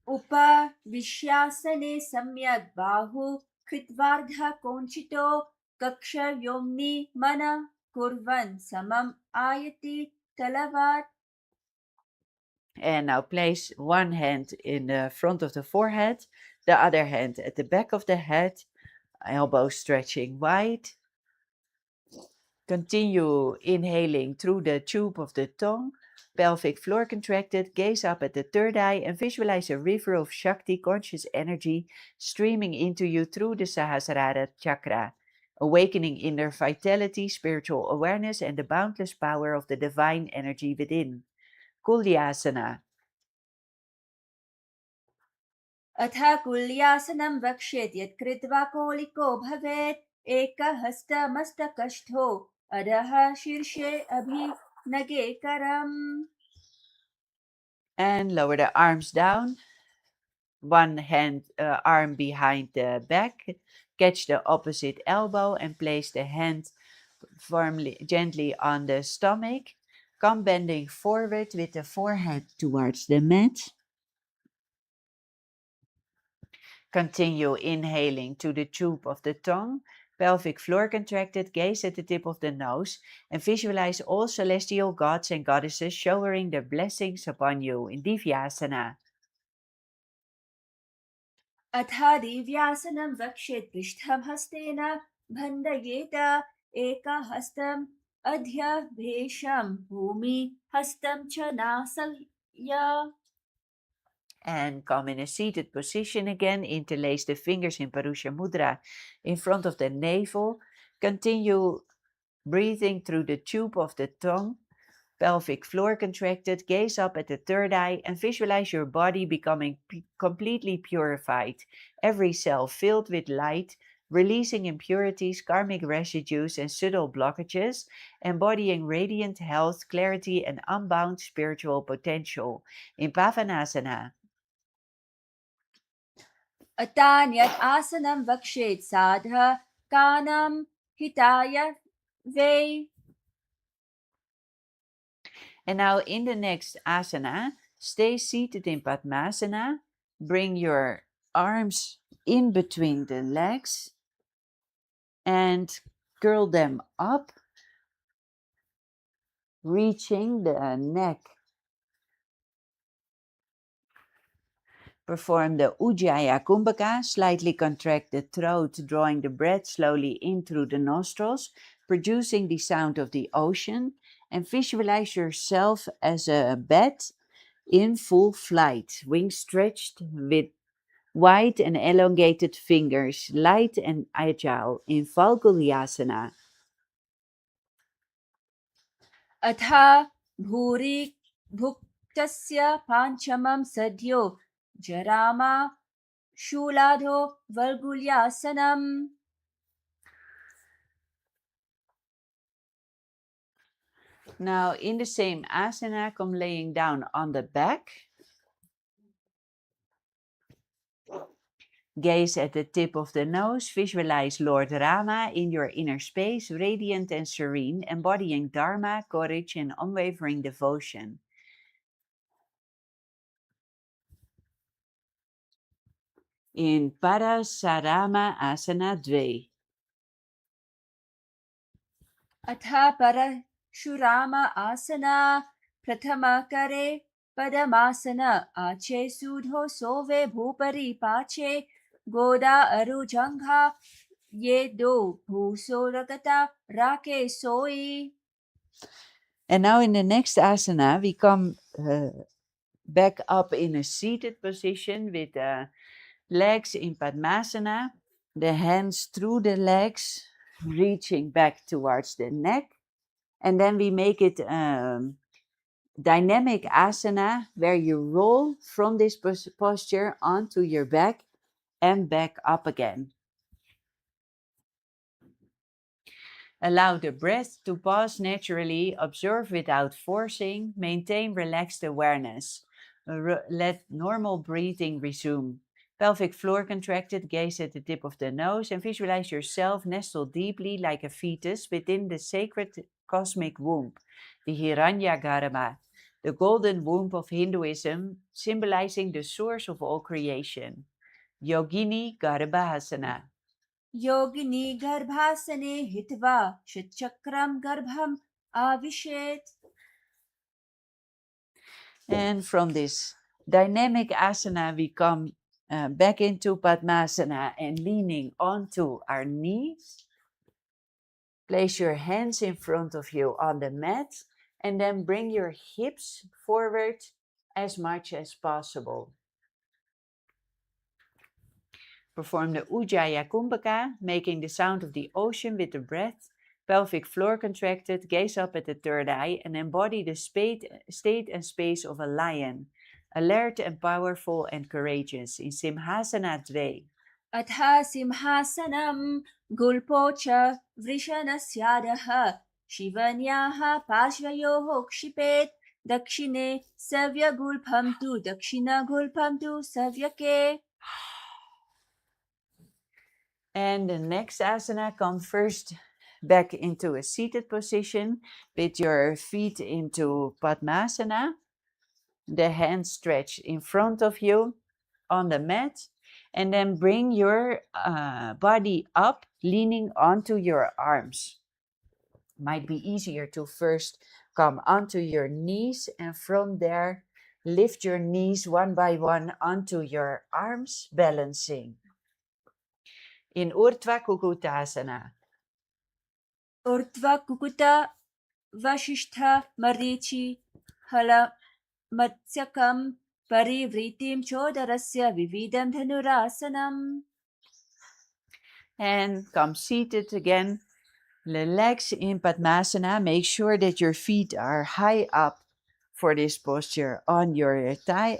उपविश्यासने सम्यग् बाहु कृत्वार्धः कुञ्चितो कक्षव्योम्नि मनः कुर्वन् समम् Ayati तलवात्. And now place one hand in the front of the forehead, the other hand at the back of the head, elbows stretching wide. Continue inhaling through the tube of the tongue. pelvic floor contracted, gaze up at the third eye and visualize a river of Shakti conscious energy streaming into you through the Sahasrara chakra, awakening inner vitality, spiritual awareness, and the boundless power of the divine energy within. Kulyasana. अथ कुल्यासनं वक्ष्येत् यत्कृत्वा कोलिको भवेत् एकहस्तमस्तकष्ठो अधः शीर्षे अभिनगे करम्. And lower the arms down. One arm behind the back. Catch the opposite elbow and place the hand gently on the stomach. Come bending forward with the forehead towards the mat. Continue inhaling to the tube of the tongue, pelvic floor contracted, gaze at the tip of the nose, and visualize all celestial gods and goddesses showering their blessings upon you in Divyasana. अथा दिव्यासनं वक्ष्येत् पृष्ठं हस्तेन बन्धयेत एकहस्तम् अध्यभेशं भूमि हस्तं च नासय. And come in a seated position again. Interlace the fingers in Parusha Mudra in front of the navel. Continue breathing through the tube of the tongue. Pelvic floor contracted, gaze up at the third eye and visualize your body becoming completely purified. Every cell filled with light, releasing impurities, karmic residues, and subtle blockages, embodying radiant health, clarity, and unbound spiritual potential. In Pavanasana. अतान्यत् आसनं वक्ष्येत् साधः कानं हिताय वै. And now in the next asana, stay seated in Padmasana. Bring your arms in between the legs and curl them up, reaching the neck. Perform the Ujjaya Kumbhaka. Slightly contract the throat, drawing the breath slowly in through the nostrils, producing the sound of the ocean. And visualize yourself as a bat in full flight, wings stretched with wide and elongated fingers, light and agile in Valgulyasana. अथा भूरि भुक्तस्य पाञ्चमं सद्यो जरामा शूलाधो वर्गुल्यासनम्. Now, in the same asana, come laying down on the back. Gaze at the tip of the nose. Visualize Lord Rama in your inner space, radiant and serene, embodying Dharma, courage, and unwavering devotion. In Parasarama Asana 2. अथा परशुराम आसना प्रथमकरे पदमासन आचे सूढो सोवे भूपरि पाचे गोदा अरुजङ्घा ये दो भूसो रगता राके सोई. And now in the next asana, we come back up in a seated position with legs in Padmasana, the hands through the legs, reaching back towards the neck. And then we make it dynamic asana where you roll from this posture onto your back and back up again. Allow the breath to pass naturally, observe without forcing, maintain relaxed awareness. Let normal breathing resume. Pelvic floor contracted, gaze at the tip of the nose and visualize yourself nestled deeply like a fetus within the sacred cosmic womb, the Hiranyagarbha, the golden womb of Hinduism, symbolizing the source of all creation. Yogini Garbhasana. योगिनी गर्भासने हित्वा षट्चक्रं गर्भम् आविशेत्. And from this dynamic asana, we come back into Padmasana and leaning onto our knees. Place your hands in front of you on the mat And then bring your hips forward as much as possible. Perform the Ujjayi Kumbhaka, making the sound of the ocean with the breath. Pelvic floor contracted, gaze up at the third eye, and embody the state and space of a lion, alert and powerful and courageous in Simhasana 2. अथा सिंहासनं गुल्पो च वृषणस्यादः शिवन्याः पार्श्वयोः क्षिपेत् दक्षिणे सव्यगुल्फं तु दक्षिणगुल्फं तु सव्यके. And the next asana, come first back into a seated position with your feet into Padmasana, the hands stretched in front of you on the mat, and then bring your body up, leaning onto your arms. Might be easier to first come onto your knees, and from there, lift your knees one by one onto your arms, balancing. In Urdhva Kukutasana. ऊर्ध्व कुकुट वशिष्ठ मरीचि हल मत्स्यकं परिवृतिं चोदरस्य विविधं धनुरासनम्. And come seated again. Relax in Padmasana. Make sure that your feet are high up for this posture on your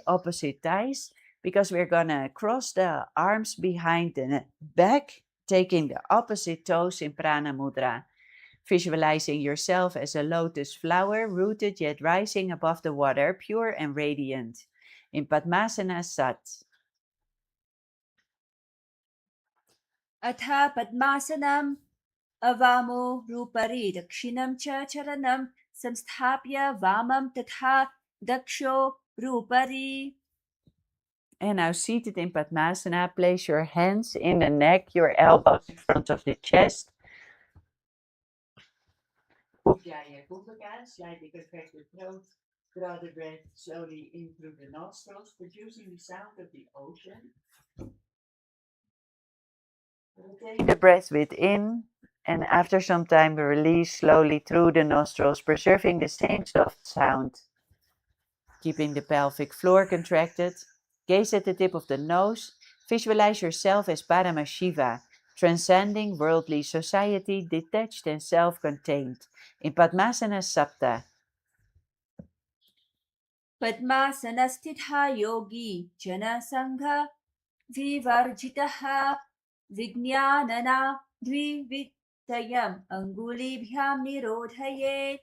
opposite thighs, because we're gonna cross the arms behind the back, taking the opposite toes in Prana Mudra. Visualizing yourself as a lotus flower, rooted yet rising above the water, pure and radiant. In Padmasana Sat. अथा पद्मासनम् अवामो रूपरि दक्षिणं च चरणं संस्थाप्य वामं तथा दक्षो रूपरि. And now seated in Padmasana, place your hands in the neck, your elbows in front of the chest. Ujjayi Kumbhaka, slightly contract the throat. Draw the breath slowly in through the nostrils, producing the sound of the ocean. Take the breath within, and after some time, release slowly through the nostrils, preserving the same soft sound. Keeping the pelvic floor contracted, gaze at the tip of the nose. Visualize yourself as Paramashiva, transcending worldly society, detached and self-contained. In Padmasana Sapta. पद्मासनस्थितः Yogi जनसङ्घ विवर्जितः विज्ञानना द्विवितयम् अङ्गुलीभ्यां निरोधयेत्.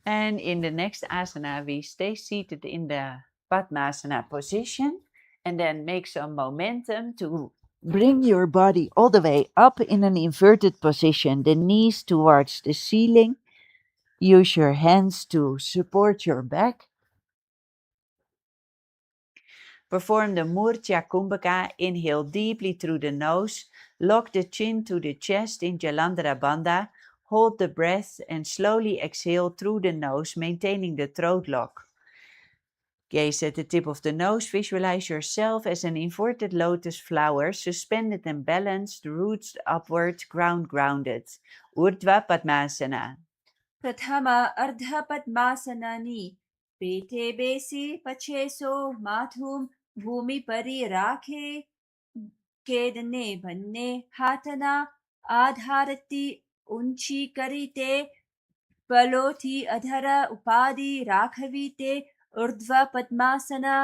And in the next asana, we stay seated in the Padmasana position, and then make some momentum to bring your body all the way up in an inverted position, the knees towards the ceiling. Use your hands to support your back. Perform the Murcha Kumbhaka. Inhale deeply through the nose. Lock the chin to the chest in Jalandhara Bandha. Hold the breath and slowly exhale through the nose, maintaining the throat lock. Gaze at the tip of the nose. Visualize yourself as an inverted lotus flower, suspended and balanced, roots upward, ground grounded. Urdhva Padmasana. प्रथम अर्धपद्मासनानि पेटे बेसि पचेसो माथुम भूमि परि राखे केदने भन्ने हाथना आधारति ऊंची करीते पलोथी अधर उपाधि राघवीते ऊर्ध्व पद्मासना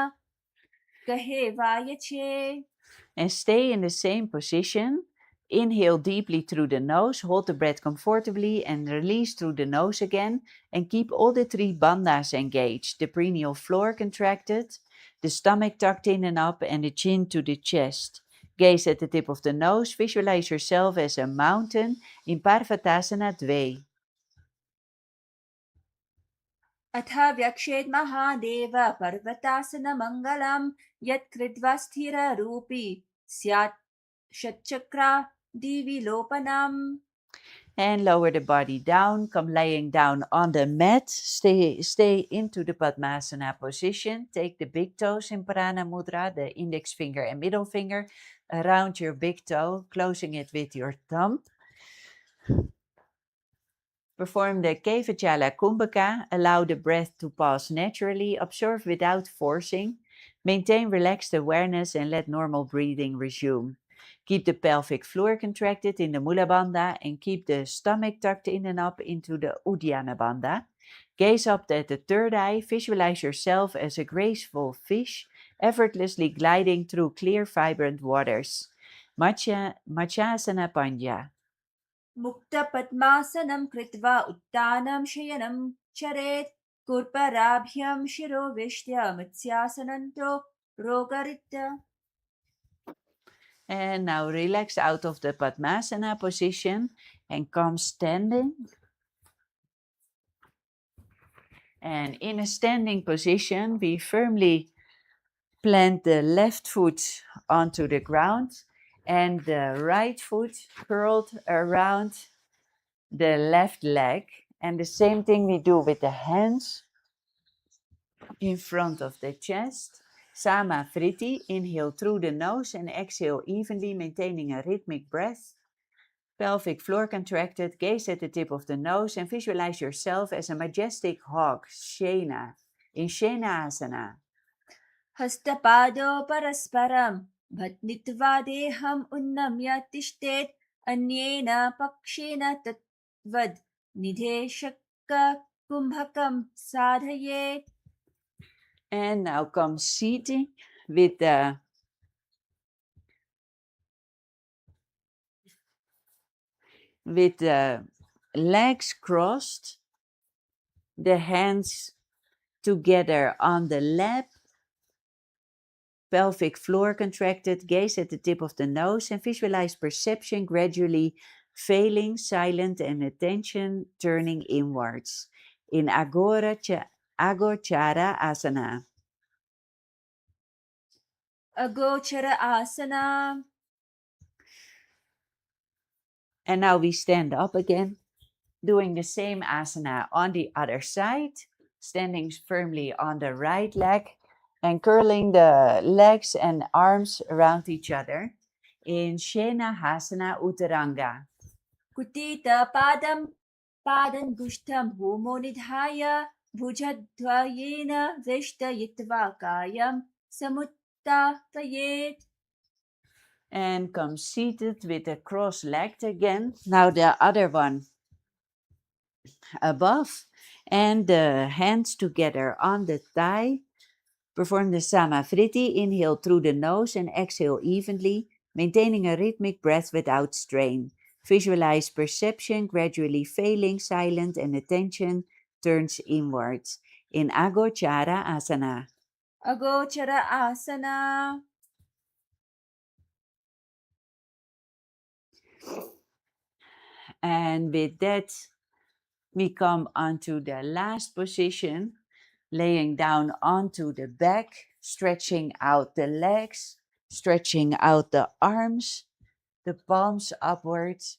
कहे वायचे. And stay in the same position. Inhale deeply through the nose, hold the breath comfortably and release through the nose again, and keep all the three bandhas engaged, the perineal floor contracted, the stomach tucked in and up, and the chin to the chest. Gaze at the tip of the nose, visualize yourself as a mountain in Parvatasana 2. अथ व्यक्षेत् महादेव पर्वतासनमङ्गलं यत्कृत्वा स्थिररूपी स्यात् षट्चक्रा दिविलोपनम्. And lower the body down, come laying down on the mat, stay into the Padmasana position. Take the big toes in Prana Mudra, the index finger and middle finger around your big toe, closing it with your thumb. Perform the Kevachala Kumbhaka. Allow the breath to pass naturally. Observe without forcing. Maintain relaxed awareness and let normal breathing resume. Keep the pelvic floor contracted in the Mula Bandha and keep the stomach tucked in and up into the Uddiyana Bandha. Gaze up at the third eye. Visualize yourself as a graceful fish, effortlessly gliding through clear, vibrant waters. Matsyasana Panya. मुक्तपद्मासनं कृत्वा उत्तानं शयनं चरेत् कुर्पराभ्यां शिरोवेष्ट्य मत्स्यासनन्तो रोगरित्य. And now relax out of the Padmasana position and come standing. And in a standing position, we firmly plant the left foot onto the ground and the right foot curled around the left leg. And the same thing we do with the hands in front of the chest. Sama Vritti, inhale through the nose and exhale evenly, maintaining a rhythmic breath. Pelvic floor contracted, gaze at the tip of the nose and visualize yourself as a majestic hawk, Shena, in Shenasana. हस्तपादौ परस्परं भद्नित्वा देहम् उन्नम्य तिष्ठेत् अन्येन पक्षेन तद्वद् निधेशक कुम्भकं साधयेत्. And now come seating with the legs crossed, the hands together on the lap, pelvic floor contracted, gaze at the tip of the nose and visualize perception gradually failing, silent, and attention turning inwards. In Agochara Asana. अगोचर Asna. And now we stand up again, doing the same asana on the other side, standing firmly on the right leg and curling the legs and arms around each other in Shenahasana Uttaranga. कुटीत पादं पादङ्गुष्ठं भूमौ निधाय भुजद्वयेन वेष्टयित्वा कायं समुत्थापयेत्. And come seated with the cross-legged again. Now the other one above and the hands together on the thigh. Perform the Samavriti. Inhale through the nose and exhale evenly, maintaining a rhythmic breath without strain. Visualize perception gradually failing, silent, and attention turns inwards. In Agochara Asana. अगोचर Asna. And with that, we come onto the last position, laying down onto the back, stretching out the legs, stretching out the arms, the palms upwards.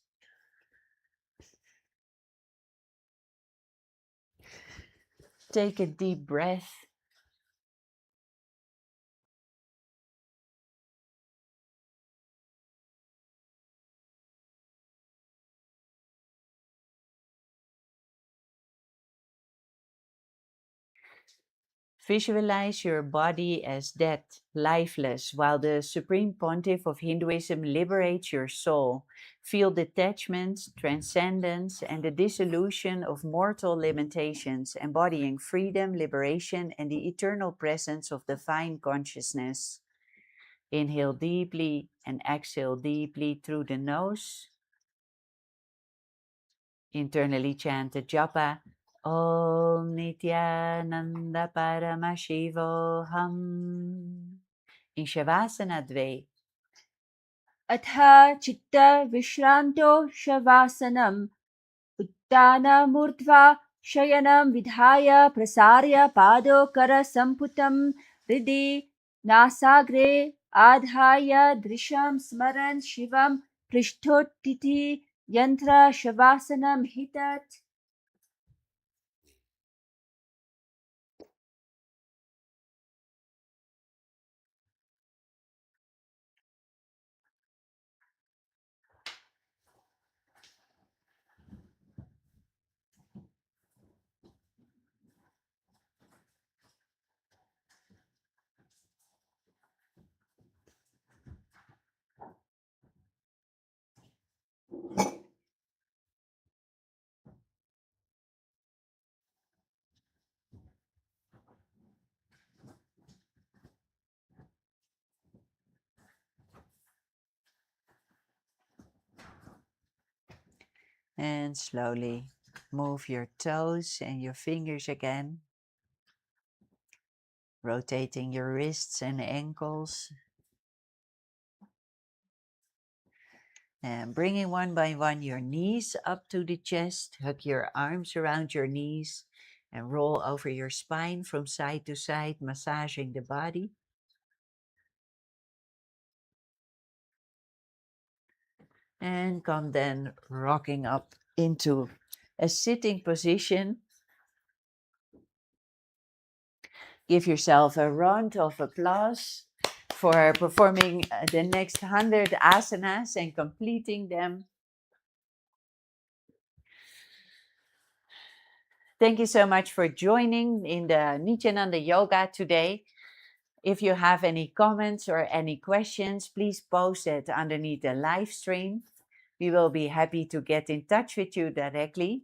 Take a deep breath. Visualize your body as dead, lifeless, while the Supreme Pontiff of Hinduism liberates your soul. Feel detachment, transcendence, and the dissolution of mortal limitations, embodying freedom, liberation, and the eternal presence of divine consciousness. Inhale deeply and exhale deeply through the nose. Internally chant the japa. Om Nithyananda Paramashivoham. In Shavasana 2. अथ चित्तविश्रान्तो शवासनम् उत्थानमूर्ध्वा शयनं विधाय प्रसार्य पादोकरसम्पुटं हृदि नासाग्रे आधाय दृशं स्मरन् शिवं पृष्ठोत्थिति यन्त्रशवासनं हितत्. And slowly move your toes and your fingers again, rotating your wrists and ankles. And bringing one by one your knees up to the chest. Hug your arms around your knees and roll over your spine from side to side, massaging the body. And come then rocking up into a sitting position. Give yourself a round of applause for performing the next 100 asanas and completing them. Thank you so much for joining in the Nithyananda Yoga today. If you have any comments or any questions, please post it underneath the live stream. We will be happy to get in touch with you directly.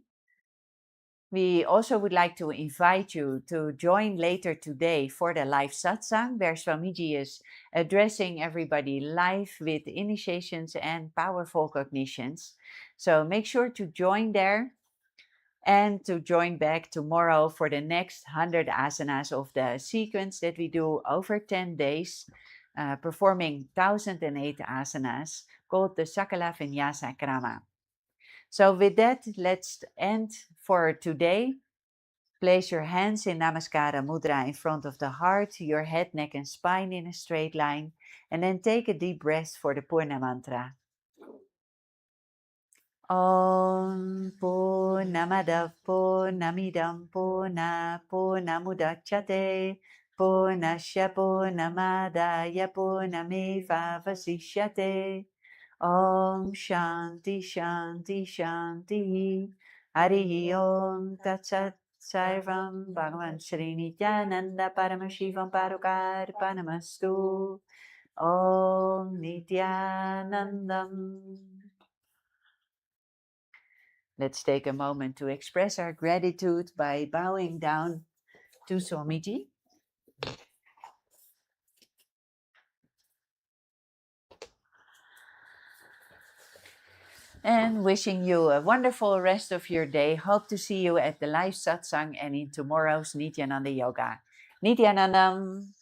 We also would like to invite you to join later today for the live satsang, where Swamiji is addressing everybody live with initiations and powerful cognitions. So make sure to join there and to join back tomorrow for the next 100 asanas of the sequence that we do over 10 days, performing 1008 asanas called the Tritiya Vinyasa Krama. So with that, let's end for today. Place your hands in Namaskara Mudra in front of the heart, your head, neck, and spine in a straight line. And then take a deep breath for the Purna Mantra. Om Purnamadav Purnamidam Purnamudachyate Purnasya Purnamadaya Purnameva Vasishyate. Om Shanti Shanti Shanti. Hari Om Tat Sarvam Bhagavan Shri Nithyananda Paramashivam Parukar Panamastu. Om Nithyanandam. Let's take a moment to express our gratitude by bowing down to Swamiji. And wishing you a wonderful rest of your day. Hope to see you at the live satsang and in tomorrow's Nithyananda Yoga. Nithyanandam.